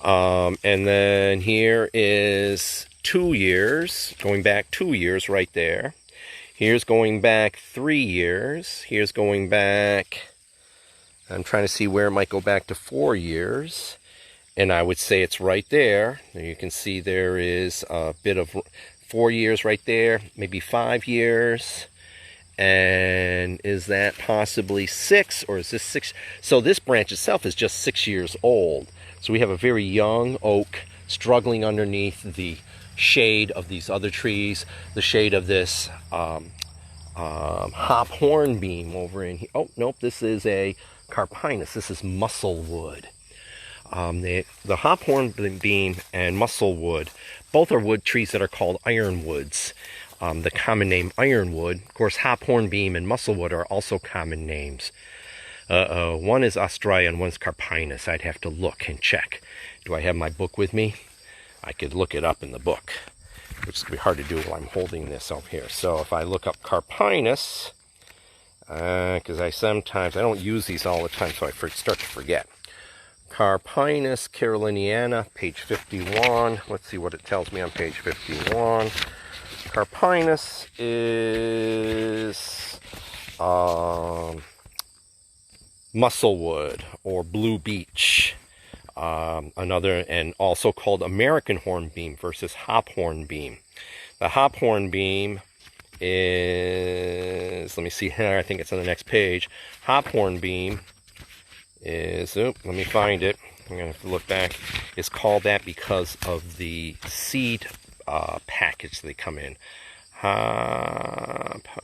And then here is 2 years, going back 2 years right there. Here's going back 3 years. Here's going back, I'm trying to see where it might go back to 4 years. And I would say it's right there. You can see there is a bit of 4 years right there, maybe 5 years. And is that possibly 6, or is this 6? So this branch itself is just 6 years old. So we have a very young oak struggling underneath the shade of these other trees, the shade of this hop hornbeam over in here. Oh, nope, this is a carpinus. This is musclewood. The hop hornbeam and musclewood, both are wood trees that are called ironwoods. The common name ironwood. Of course, hop hornbeam and musclewood are also common names. One is Australia and one's carpinus. I'd have to look and check. Do I have my book with me? I could look it up in the book, which would be hard to do while I'm holding this over here. So if I look up carpinus, because I don't use these all the time, so I start to forget. Carpinus caroliniana, page 51. Let's see what it tells me on page 51. Carpinus is musclewood or blue beech. Another, and also called American hornbeam versus hop hornbeam. The hop hornbeam is, let me see here, I think it's on the next page. Hop hornbeam is, let me find it. I'm going to have to look back. It's called that because of the seed package they come in.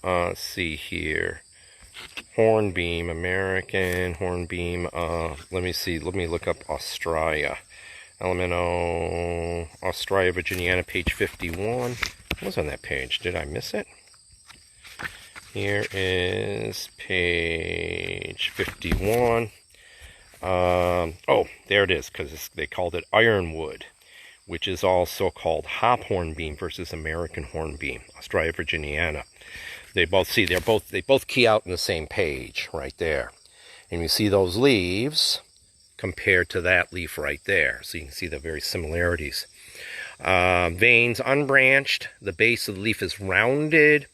Let's see here. Hornbeam, American hornbeam. Let me see. Let me look up Australia. Elemental Australia Virginiana, page 51. What was on that page? Did I miss it? Here is page 51. Oh, there it is, because they called it ironwood, which is also called hop hornbeam versus American hornbeam, Australia Virginiana. They both key out in the same page right there. And you see those leaves compared to that leaf right there. So you can see the very similarities. Veins unbranched. The base of the leaf is rounded.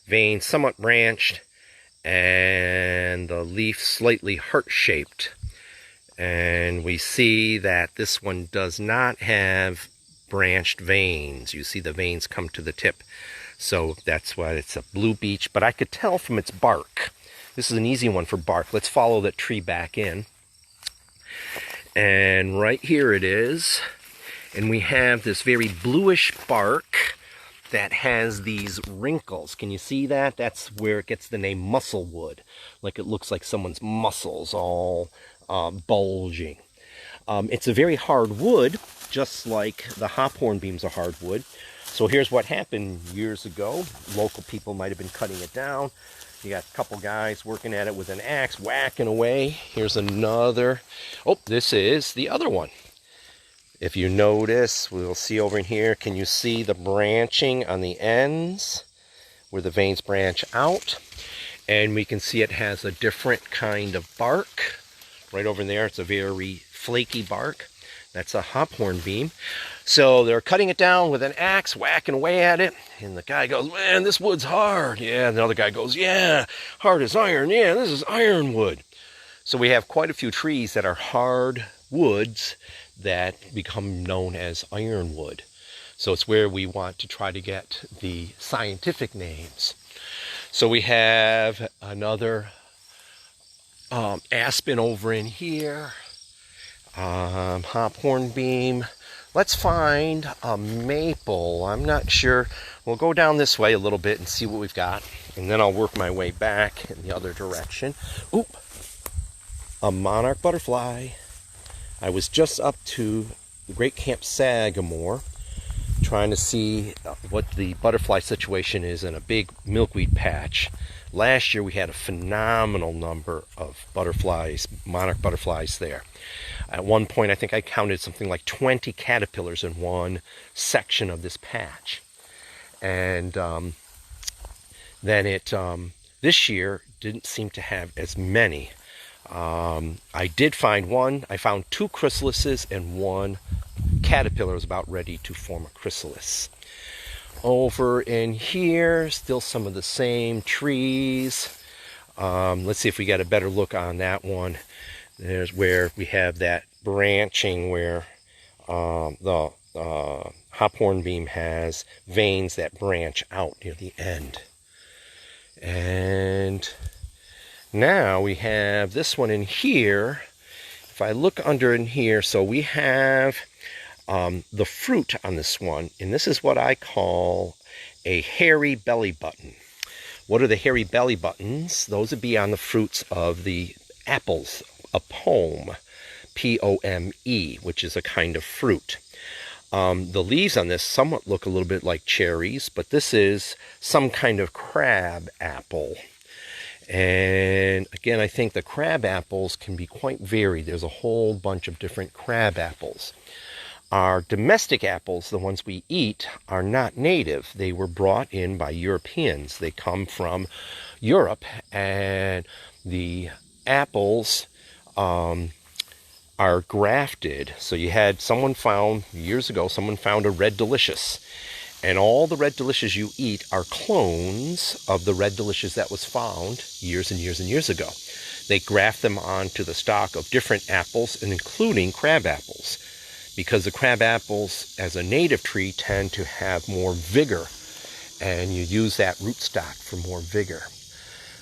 Veins somewhat branched. And the leaf slightly heart-shaped. And we see that this one does not have branched veins. You see the veins come to the tip. So that's why it's a blue beech. But I could tell from its bark. This is an easy one for bark. Let's follow that tree back in. And right here it is. And we have this very bluish bark that has these wrinkles. Can you see that? That's where it gets the name musclewood. Like it looks like someone's muscles all bulging. It's a very hard wood, just like the hop hornbeam's a hard wood. So here's what happened years ago. Local people might have been cutting it down. You got a couple guys working at it with an axe, whacking away. Here's another. Oh, this is the other one. If you notice, we'll see over in here, can you see the branching on the ends where the veins branch out? And we can see it has a different kind of bark. Right over there, it's a very flaky bark. That's a hop hornbeam. So they're cutting it down with an axe, whacking away at it. And the guy goes, man, this wood's hard. Yeah, and the other guy goes, yeah, hard as iron. Yeah, this is ironwood. So we have quite a few trees that are hard woods that become known as ironwood. So it's where we want to try to get the scientific names. So we have another aspen over in here. Hop hornbeam. let's find a maple. I'm not sure. We'll go down this way a little bit and see what we've got, and then I'll work my way back in the other direction. Oop, a monarch butterfly. I was just up to the Great Camp Sagamore trying to see what the butterfly situation is in a big milkweed patch. Last year we had a phenomenal number of butterflies, monarch butterflies there. At one point I think I counted something like 20 caterpillars in one section of this patch. And then this year didn't seem to have as many. I did find one. I found 2 chrysalises and 1 caterpillar was about ready to form a chrysalis. Over in here, still some of the same trees. Let's see if we get a better look on that one. There's where we have that branching where the hop hornbeam has veins that branch out near the end. And now we have this one in here. If I look under in here, so we have the fruit on this one, and this is what I call a hairy belly button. What are the hairy belly buttons? Those would be on the fruits of the apples, a pome, P-O-M-E, which is a kind of fruit. The leaves on this somewhat look a little bit like cherries, but this is some kind of crab apple. And again, I think the crab apples can be quite varied. There's a whole bunch of different crab apples. Our domestic apples, the ones we eat, are not native. They were brought in by Europeans. They come from Europe, and the apples are grafted. So you had someone found, years ago, someone found a Red Delicious. And all the Red Delicious you eat are clones of the Red Delicious that was found years and years and years ago. They graft them onto the stock of different apples, and including crab apples, because the crab apples, as a native tree, tend to have more vigor, and you use that rootstock for more vigor.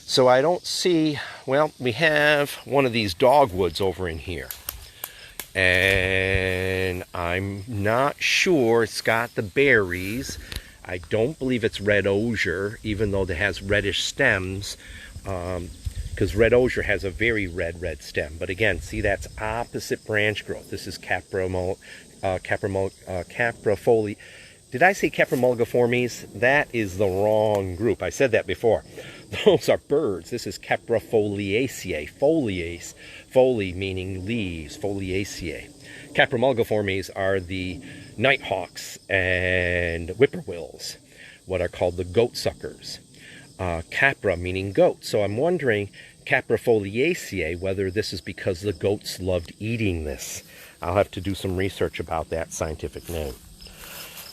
So I don't see, well, we have one of these dogwoods over in here. And I'm not sure it's got the berries. I don't believe it's red osier, even though it has reddish stems, because red osier has a very red stem. But again, see, that's opposite branch growth. This is caprifoli. Did I say caprimulgiformes? That is the wrong group. I said that before. Those are birds. This is Caprifoliaceae. Foli meaning leaves, Foliaceae. Caprimulgiformes are the nighthawks and whippoorwills, what are called the goat suckers. Capra meaning goat. So I'm wondering, Caprifoliaceae, whether this is because the goats loved eating this. I'll have to do some research about that scientific name.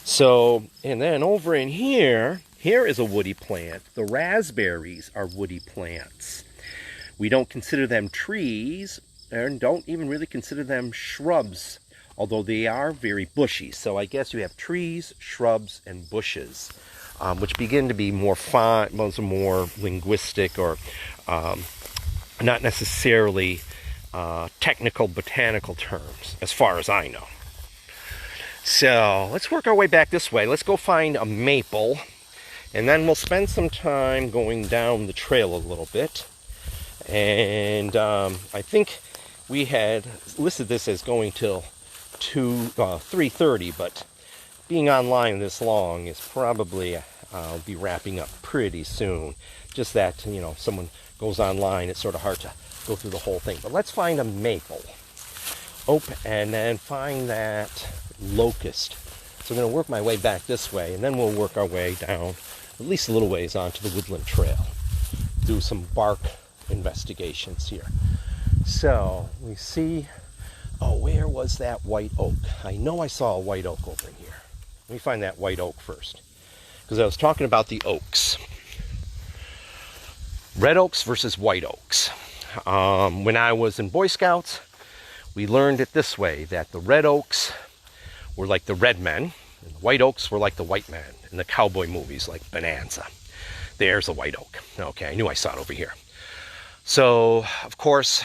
So, and then over in here, here is a woody plant. The raspberries are woody plants. We don't consider them trees, and don't even really consider them shrubs, although they are very bushy. So I guess you have trees, shrubs, and bushes, which begin to be more fine, those are more linguistic or not necessarily technical botanical terms, as far as I know. So let's work our way back this way. Let's go find a maple, and then we'll spend some time going down the trail a little bit. And I think we had listed this as going till 3:30, but being online this long is probably, I'll be wrapping up pretty soon. Just that, you know, someone goes online, it's sort of hard to go through the whole thing. But let's find a maple. And then find that locust. So I'm going to work my way back this way, and then we'll work our way down at least a little ways onto the woodland trail. Do some bark investigations here. So we see, oh, where was that white oak? I know I saw a white oak over in here. Let me find that white oak first, because I was talking about the oaks. Red oaks versus white oaks. When I was in Boy Scouts, we learned it this way, that the red oaks were like the red men, and the white oaks were like the white men in the cowboy movies like Bonanza. There's a white oak. Okay, I knew I saw it over here. So, of course,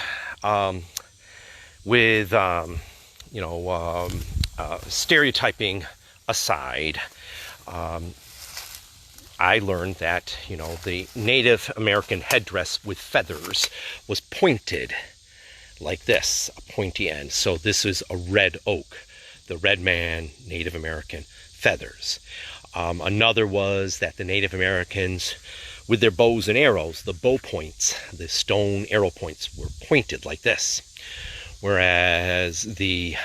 with, stereotyping aside, I learned that, the Native American headdress with feathers was pointed like this, a pointy end. So this is a red oak, the red man, Native American feathers. Another was that the Native Americans, with their bows and arrows, the bow points, the stone arrow points, were pointed like this. Whereas the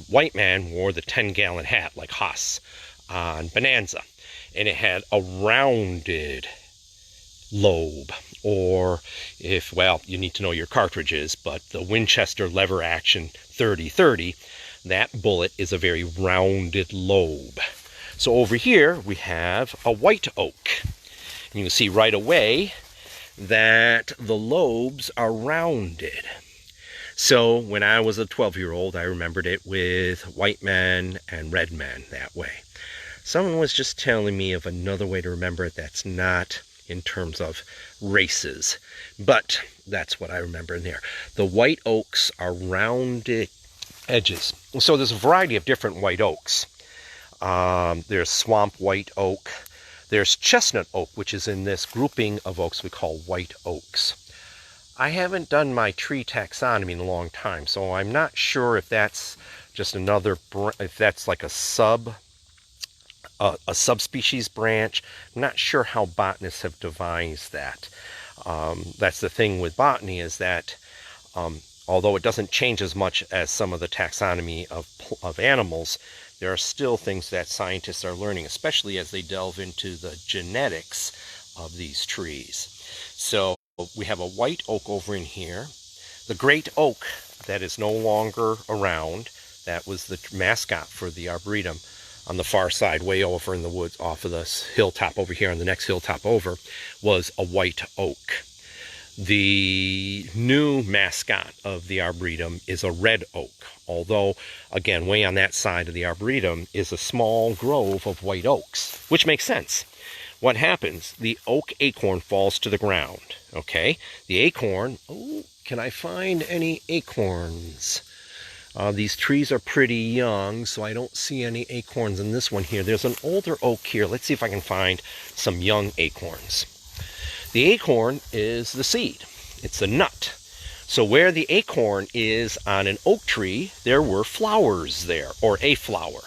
white man wore the 10-gallon hat like Haas on Bonanza. And it had a rounded lobe, or you need to know your cartridges, but the Winchester lever action 30-30, that bullet is a very rounded lobe. So over here we have a white oak. And you can see right away that the lobes are rounded. So when I was a 12-year-old, I remembered it with white men and red men that way. Someone was just telling me of another way to remember it that's not in terms of races, but that's what I remember in there. The white oaks are rounded edges. So there's a variety of different white oaks. There's swamp white oak. There's chestnut oak, which is in this grouping of oaks we call white oaks. I haven't done my tree taxonomy in a long time, so I'm not sure if that's just if that's like a subspecies branch. I'm not sure how botanists have devised that. That's the thing with botany, is that although it doesn't change as much as some of the taxonomy of animals, there are still things that scientists are learning, especially as they delve into the genetics of these trees. So we have a white oak over in here. The great oak that is no longer around, that was the mascot for the Arboretum, on the far side, way over in the woods, off of this hilltop over here, on the next hilltop over, was a white oak. The new mascot of the Arboretum is a red oak, although, again, way on that side of the Arboretum is a small grove of white oaks, which makes sense. What happens? The oak acorn falls to the ground, okay? The acorn, can I find any acorns? These trees are pretty young, so I don't see any acorns in this one here. There's an older oak here. Let's see if I can find some young acorns. The acorn is the seed. It's the nut. So where the acorn is on an oak tree, there were flowers there, or a flower.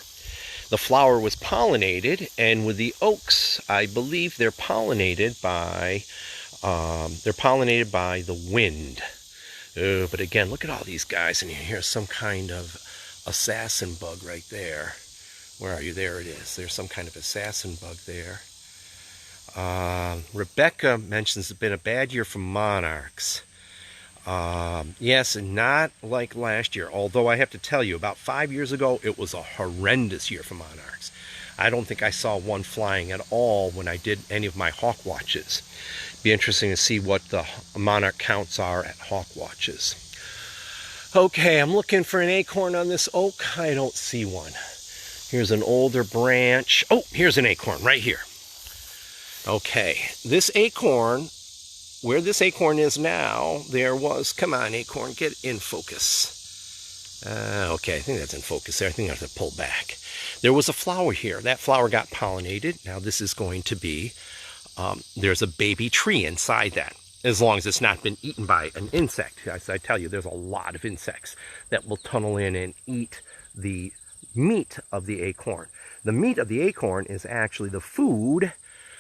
The flower was pollinated, and with the oaks, I believe they're pollinated by the wind. But again, look at all these guys, and here's some kind of assassin bug right there. Where are you? There it is. There's some kind of assassin bug there. Rebecca mentions it's been a bad year for monarchs. Yes, and not like last year. Although I have to tell you, about 5 years ago, it was a horrendous year for monarchs. I don't think I saw one flying at all when I did any of my hawk watches. Be interesting to see what the monarch counts are at hawk watches. Okay, I'm looking for an acorn on this oak. I don't see one. Here's an older branch. Oh, here's an acorn right here. Okay, this acorn, where this acorn is now, there was, come on acorn, get in focus. Okay, I think that's in focus there. I think I have to pull back. There was a flower here. That flower got pollinated. Now this is going to be, there's a baby tree inside that, as long as it's not been eaten by an insect. As I tell you, there's a lot of insects that will tunnel in and eat the meat of the acorn. The meat of the acorn is actually the food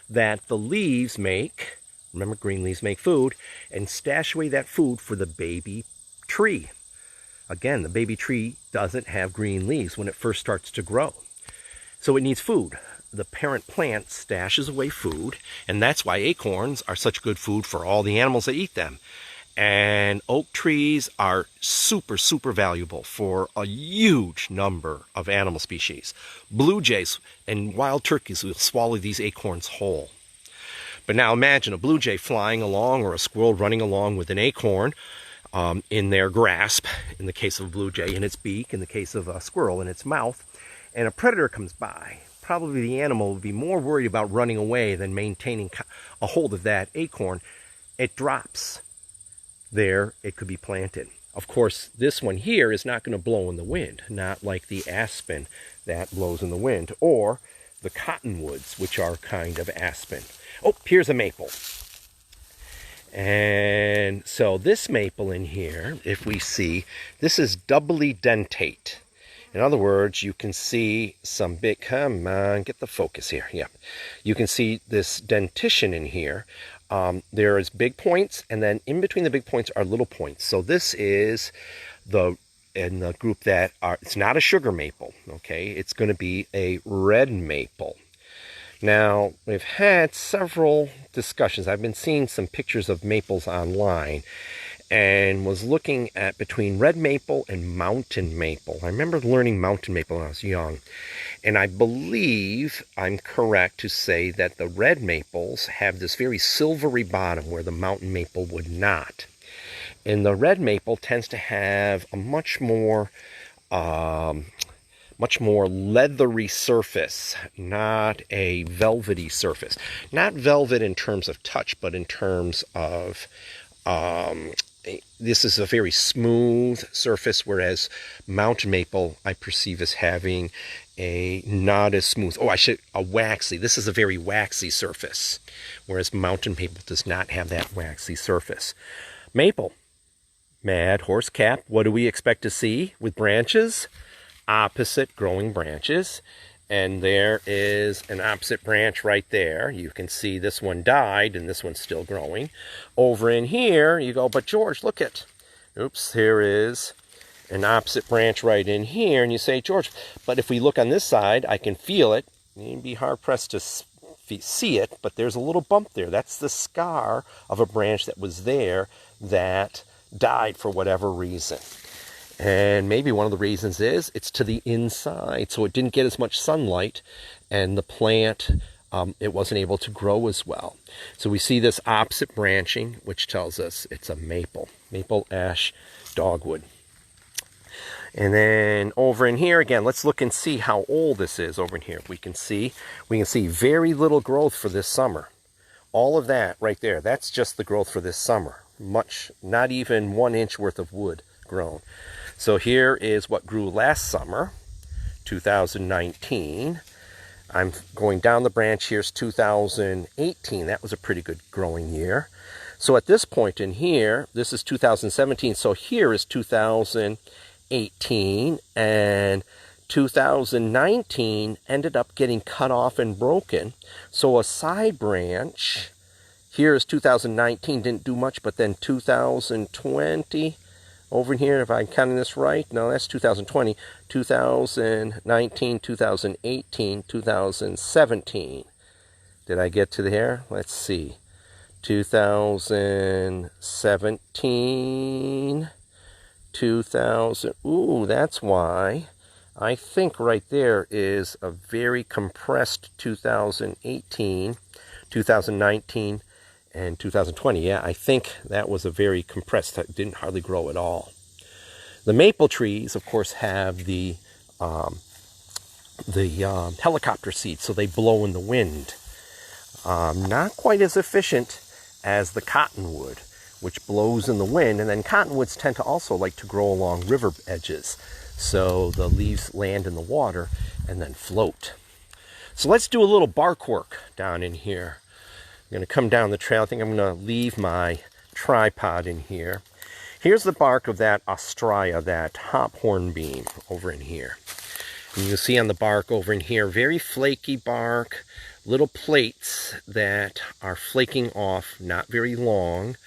that the leaves make. Remember, green leaves make food, and stash away that food for the baby tree. Again, the baby tree doesn't have green leaves when it first starts to grow. So it needs food. The parent plant stashes away food, and that's why acorns are such good food for all the animals that eat them. And oak trees are super, super valuable for a huge number of animal species. Blue jays and wild turkeys will swallow these acorns whole. But now imagine a blue jay flying along, or a squirrel running along with an acorn in their grasp, in the case of a blue jay, in its beak, in the case of a squirrel, in its mouth, and a predator comes by. Probably the animal would be more worried about running away than maintaining a hold of that acorn. It drops. There, it could be planted. Of course, this one here is not going to blow in the wind, not like the aspen that blows in the wind, or the cottonwoods, which are kind of aspen. Oh, here's a maple. And so this maple in here, if we see, this is doubly dentate. In other words, you can see some big, come on, get the focus here. Yeah, you can see this dentition in here. There is big points, and then in between the big points are little points. So this is in the group that are, it's not a sugar maple, okay? It's going to be a red maple. Now, we've had several discussions. I've been seeing some pictures of maples online and was looking at between red maple and mountain maple. I remember learning mountain maple when I was young. And I believe I'm correct to say that the red maples have this very silvery bottom where the mountain maple would not. And the red maple tends to have a much more leathery surface, not a velvety surface. Not velvet in terms of touch, but in terms of, this is a very smooth surface, whereas mountain maple I perceive as having a not as smooth, a waxy. This is a very waxy surface, whereas mountain maple does not have that waxy surface. Maple, mad horse cap, what do we expect to see with branches? Opposite growing branches, and there is an opposite branch right there. You can see this one died and this one's still growing. Over in here you go, but George, look at, oops, here is an opposite branch right in here, and you say, George, but if we look on this side, I can feel it. You'd be hard pressed to see it, but there's a little bump there. That's the scar of a branch that was there that died for whatever reason. And maybe one of the reasons is it's to the inside, so it didn't get as much sunlight, and the plant, it wasn't able to grow as well. So we see this opposite branching, which tells us it's a maple, maple, ash, dogwood. And then over in here, again, let's look and see how old this is over in here. We can see very little growth for this summer. All of that right there, that's just the growth for this summer. Much, not even 1 inch worth of wood grown. So here is what grew last summer, 2019. I'm going down the branch. Here's 2018. That was a pretty good growing year. So at this point in here, this is 2017. So here is 2018, and 2019 ended up getting cut off and broken. So a side branch, here is 2019, didn't do much, but then 2020, over here, if I'm counting this right, no, that's 2020, 2019, 2018, 2017. Did I get to there? Let's see. 2017, 2000, ooh, that's why. I think right there is a very compressed 2018, 2019, and 2020. Yeah, I think that was a very compressed, it didn't hardly grow at all. The maple trees, of course, have the helicopter seeds, so they blow in the wind. Not quite as efficient as the cottonwood, which blows in the wind, and then cottonwoods tend to also like to grow along river edges, so the leaves land in the water and then float. So let's do a little bark work down in here. I'm going to come down the trail. I think I'm going to leave my tripod in here. Here's the bark of that Australia, that hop hornbeam over in here. And you'll see on the bark over in here, very flaky bark, little plates that are flaking off, not very long.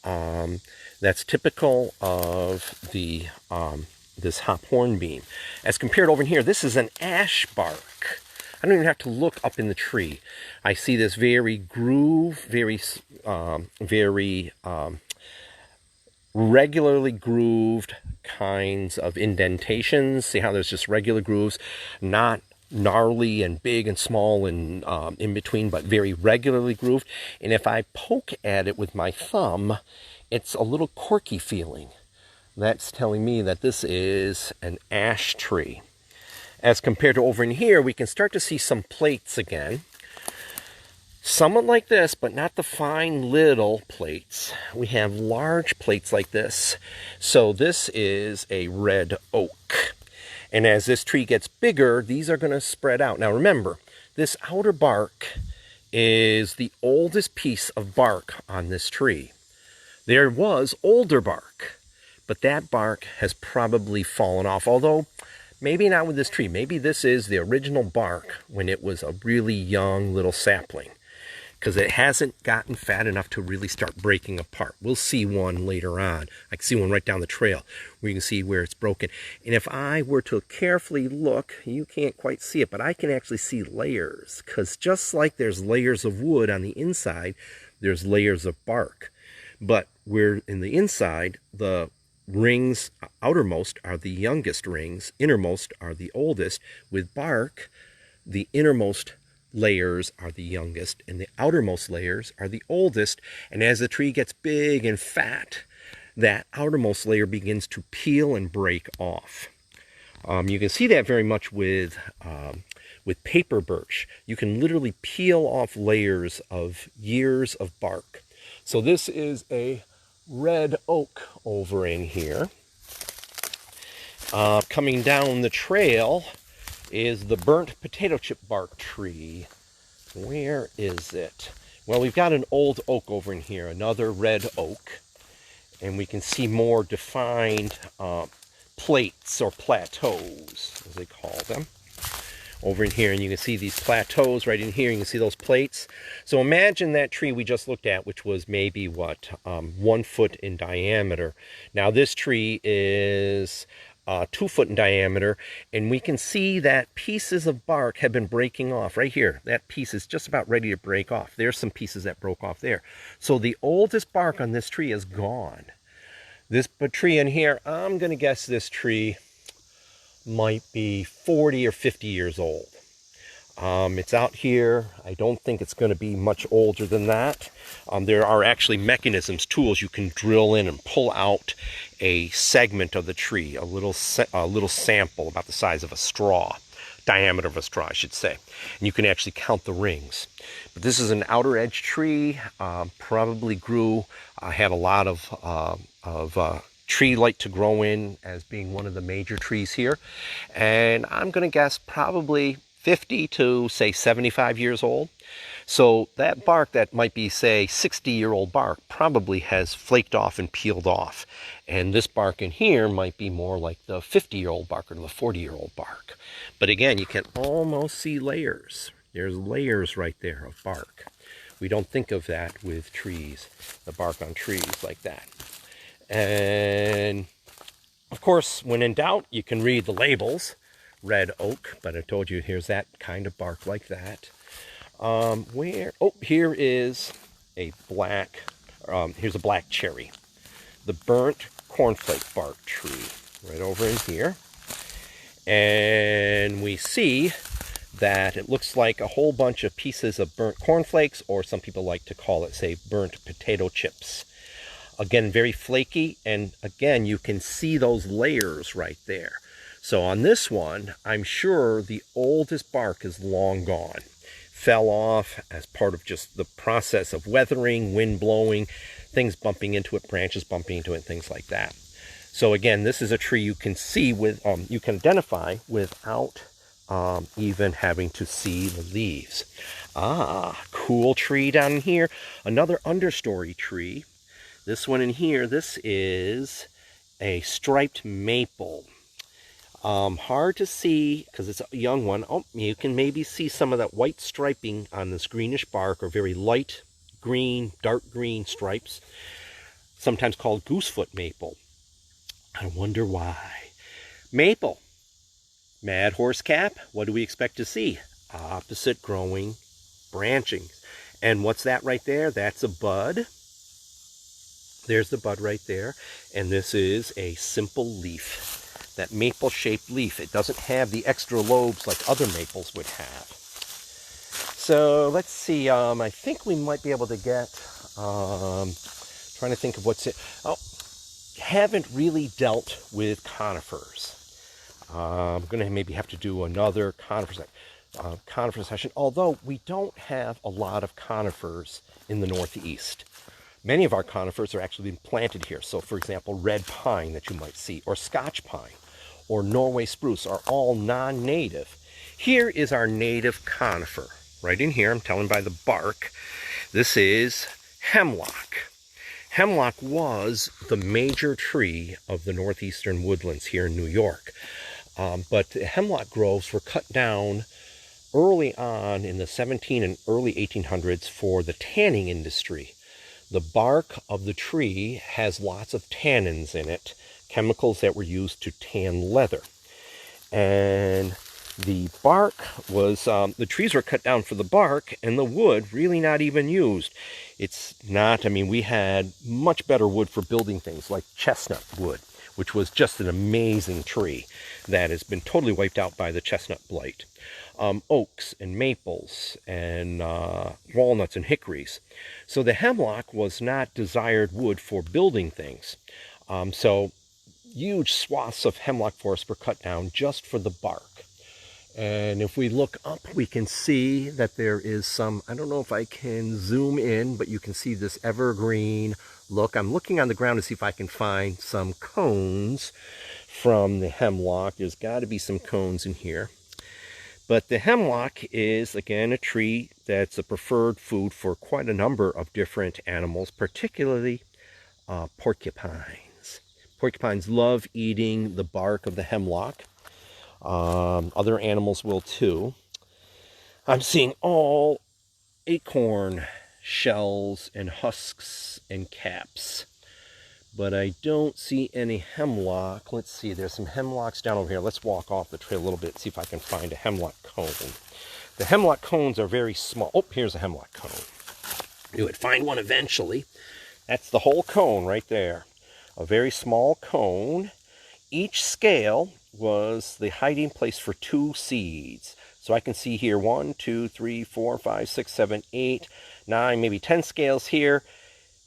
That's typical of the this hop hornbeam. As compared over here, this is an ash bark. I don't even have to look up in the tree. I see this very groove, very regularly grooved kinds of indentations. See how there's just regular grooves, not gnarly and big and small and in between, but very regularly grooved. And if I poke at it with my thumb, it's a little corky feeling. That's telling me that this is an ash tree. As compared to over in here, we can start to see some plates again. somewhat like this, but not the fine little plates. We have large plates like this. So this is a red oak. And as this tree gets bigger, these are going to spread out. Now remember, this outer bark is the oldest piece of bark on this tree. There was older bark, but that bark has probably fallen off, although maybe not with this tree. Maybe this is the original bark when it was a really young little sapling, because it hasn't gotten fat enough to really start breaking apart. We'll see one later on. I can see one right down the trail where you can see where it's broken. And if I were to carefully look, you can't quite see it, but I can actually see layers, because just like there's layers of wood on the inside, there's layers of bark. But where in the inside, the rings outermost are the youngest rings, innermost are the oldest. With bark, the innermost layers are the youngest and the outermost layers are the oldest. And as the tree gets big and fat, that outermost layer begins to peel and break off. You can see that very much with paper birch. You can literally peel off layers of years of bark. So this is a red oak over in here. Coming down the trail is the burnt potato chip bark tree. Where is it? Well, we've got an old oak over in here, another red oak, and we can see more defined plates or plateaus, as they call them, over in here. And you can see these plateaus right in here. You can see those plates. So imagine that tree we just looked at, which was maybe, 1 foot in diameter. Now this tree is 2 foot in diameter, and we can see that pieces of bark have been breaking off right here. That piece is just about ready to break off. There's some pieces that broke off there. So the oldest bark on this tree is gone. This tree in here, I'm going to guess this tree might be 40 or 50 years old. It's out here. I don't think it's going to be much older than that. There are actually mechanisms, tools you can drill in and pull out a segment of the tree, a little sample about the size of a straw, diameter of a straw, I should say. And you can actually count the rings. But this is an outer edge tree. Probably grew, had a lot of tree light to grow in as being one of the major trees here. And I'm going to guess probably 50 to, say, 75 years old. So that bark that might be, say, 60-year-old bark probably has flaked off and peeled off. And this bark in here might be more like the 50-year-old bark or the 40-year-old bark. But again, you can almost see layers. There's layers right there of bark. We don't think of that with trees, the bark on trees like that. And, of course, when in doubt, you can read the labels. Red oak, but I told you here's that kind of bark like that. Here is a black, here's a black cherry. The burnt cornflake bark tree, right over in here. And we see that it looks like a whole bunch of pieces of burnt cornflakes, or some people like to call it, say, burnt potato chips. Again, very flaky, and again, you can see those layers right there. So on this one, I'm sure the oldest bark is long gone. Fell off as part of just the process of weathering, wind blowing, things bumping into it, branches bumping into it, things like that. So again, this is a tree you can see with, you can identify without even having to see the leaves. Cool tree down here. Another understory tree. This one in here, this is a striped maple. Hard to see because it's a young one. Oh, you can maybe see some of that white striping on this greenish bark, or very light green, dark green stripes, sometimes called goosefoot maple. I wonder why. Maple, mad horse cap, what do we expect to see? Opposite growing branching. And what's that right there? That's a bud. There's the bud right there. And this is a simple leaf. That maple-shaped leaf. It doesn't have the extra lobes like other maples would have. So let's see. I think we might be able to get. Trying to think of what's it. Oh, haven't really dealt with conifers. I'm gonna maybe have to do another conifer. conifer session, although we don't have a lot of conifers in the Northeast. Many of our conifers are actually being planted here. So, for example, red pine that you might see, or Scotch pine, or Norway spruce are all non-native. Here is our native conifer. Right in here, I'm telling by the bark. This is hemlock. Hemlock was the major tree of the northeastern woodlands here in New York. But the hemlock groves were cut down early on in the 17 and early 1800s for the tanning industry. The bark of the tree has lots of tannins in it, chemicals that were used to tan leather. And the bark was, the trees were cut down for the bark, and the wood really not even used. It's not, I mean, we had much better wood for building things like chestnut wood, which was just an amazing tree that has been totally wiped out by the chestnut blight. Oaks and maples and walnuts and hickories. So the hemlock was not desired wood for building things. So huge swaths of hemlock forest were cut down just for the bark. And if we look up, we can see that there is some, I don't know if I can zoom in, but you can see this evergreen look. I'm looking on the ground to see if I can find some cones from the hemlock. There's got to be some cones in here. But the hemlock is, again, a tree that's a preferred food for quite a number of different animals, particularly porcupines. Porcupines love eating the bark of the hemlock. Other animals will too. I'm seeing all acorn shells and husks and caps, but I don't see any hemlock. Let's see, there's some hemlocks down over here. Let's walk off the trail a little bit, see if I can find a hemlock cone. The hemlock cones are very small. Oh, here's a hemlock cone. You would find one eventually. That's the whole cone right there. A very small cone. Each scale was the hiding place for 2 seeds. So I can see here 1, 2, 3, 4, 5, 6, 7, 8, 9, maybe 10 scales here.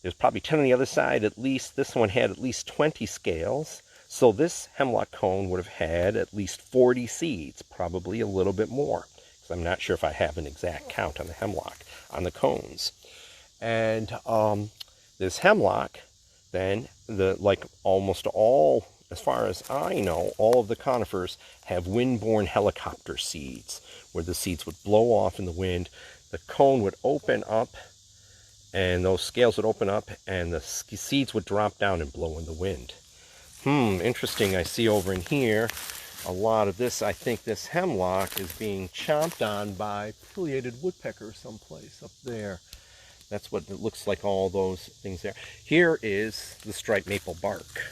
There's probably 10 on the other side. At least this one had at least 20 scales. So this hemlock cone would have had at least 40 seeds, probably a little bit more. Because I'm not sure if I have an exact count on the hemlock, on the cones. And this hemlock, then, like almost all, as far as I know, all of the conifers have wind-borne helicopter seeds, where the seeds would blow off in the wind. The cone would open up, and those scales would open up, and the seeds would drop down and blow in the wind. Interesting. I see over in here a lot of this. I think this hemlock is being chomped on by pileated woodpeckers someplace up there. That's what it looks like, all those things there. Here is the striped maple bark.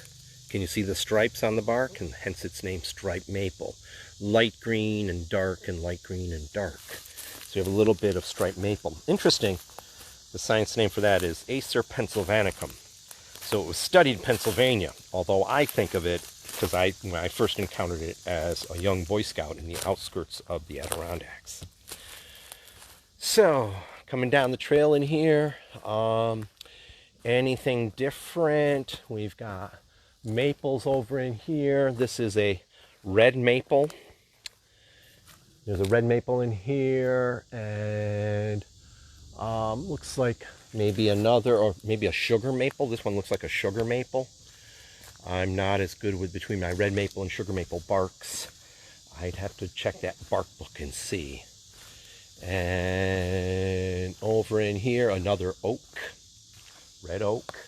Can you see the stripes on the bark? And hence its name, striped maple. Light green and dark and light green and dark. So you have a little bit of striped maple. Interesting. The science name for that is Acer pennsylvanicum. So it was studied in Pennsylvania, although I think of it, because when I first encountered it as a young Boy Scout in the outskirts of the Adirondacks. So, coming down the trail in here, anything different? We've got maples over in here. This is a red maple. There's a red maple in here, and looks like maybe another, or maybe a sugar maple. This one looks like a sugar maple. I'm not as good with between my red maple and sugar maple barks. I'd have to check that bark book and see. And over in here, another oak, red oak.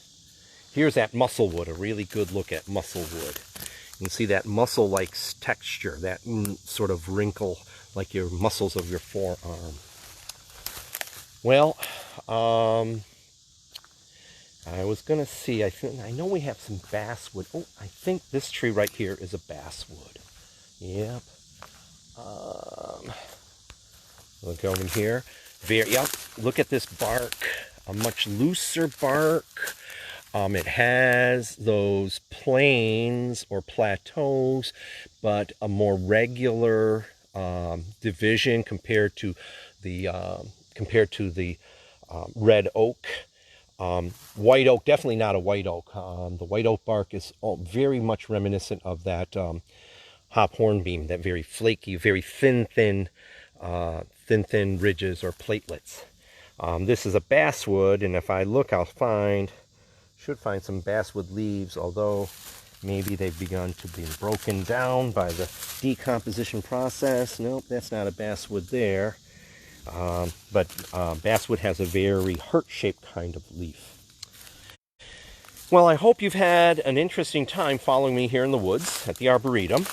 Here's that musclewood, a really good look at musclewood. You can see that muscle-like texture, that sort of wrinkle like your muscles of your forearm. Well, I was going to see, I know we have some basswood. Oh, I think this tree right here is a basswood. Yep. Look over here. Yep, look at this bark. A much looser bark. It has those planes or plateaus, but a more regular division compared to the red oak. White oak, definitely not a white oak. The white oak bark is very much reminiscent of that hop hornbeam, that very flaky, very thin thin ridges or platelets. This is a basswood, and if I look, should find some basswood leaves, although maybe they've begun to be broken down by the decomposition process. Nope, that's not a basswood there. But basswood has a very heart-shaped kind of leaf. Well, I hope you've had an interesting time following me here in the woods at the Arboretum.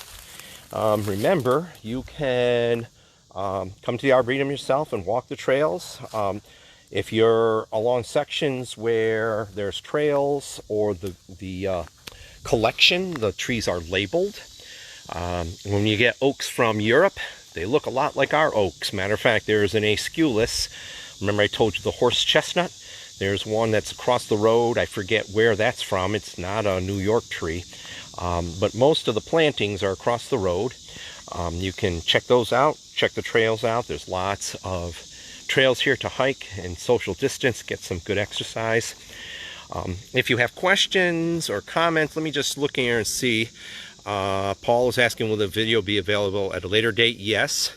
Remember, you can come to the Arboretum yourself and walk the trails. If you're along sections where there's trails or the collection, the trees are labeled. When you get oaks from Europe, they look a lot like our oaks. Matter of fact, there's an Aesculus. Remember I told you the horse chestnut? There's one that's across the road. I forget where that's from. It's not a New York tree. But most of the plantings are across the road. You can check those out, check the trails out. There's lots of trails here to hike and social distance, get some good exercise. If you have questions or comments, let me just look here and see. Paul is asking, will the video be available at a later date? Yes.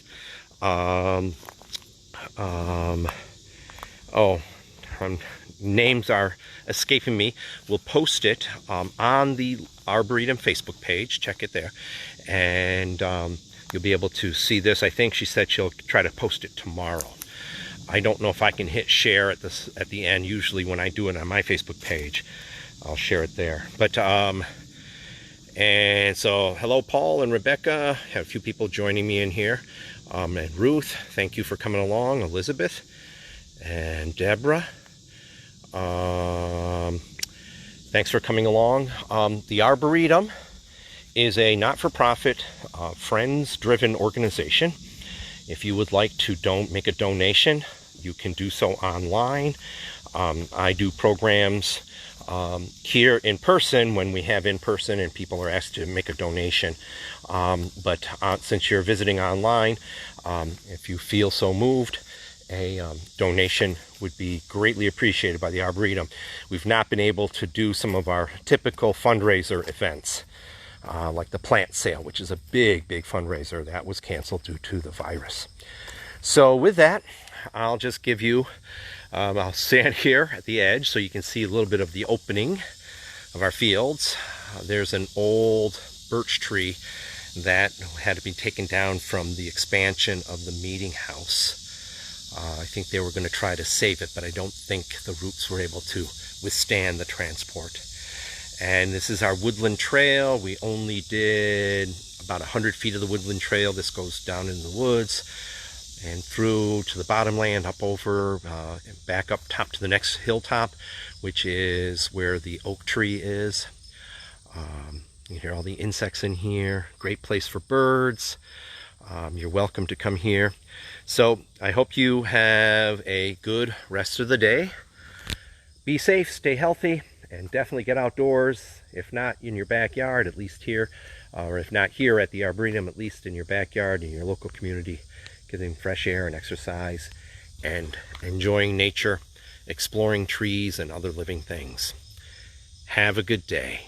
Names are escaping me. We'll post it on the Arboretum Facebook page. Check it there. And you'll be able to see this. I think she said she'll try to post it tomorrow. I don't know if I can hit share at the end. Usually when I do it on my Facebook page, I'll share it there. But and so hello Paul and Rebecca. Have a few people joining me in here. And Ruth, thank you for coming along. Elizabeth and Deborah, thanks for coming along. The Arboretum is a not-for-profit, friends-driven organization. If you would like to make a donation, you can do so online. I do programs here in person when we have in person and people are asked to make a donation. But since you're visiting online, if you feel so moved, a donation would be greatly appreciated by the Arboretum. We've not been able to do some of our typical fundraiser events, like the plant sale, which is a big fundraiser that was canceled due to the virus. So with that, I'll just give you, I'll stand here at the edge so you can see a little bit of the opening of our fields. There's an old birch tree that had to be taken down from the expansion of the meeting house. I think they were going to try to save it, but I don't think the roots were able to withstand the transport. And this is our woodland trail. We only did about 100 feet of the woodland trail. This goes down in the woods and through to the bottomland, up over, and back up top to the next hilltop, which is where the oak tree is. You hear all the insects in here. Great place for birds. You're welcome to come here. So I hope you have a good rest of the day. Be safe, stay healthy, and definitely get outdoors. If not in your backyard, at least here, or if not here at the Arboretum, at least in your backyard, in your local community, getting fresh air and exercise and enjoying nature, exploring trees and other living things. Have a good day.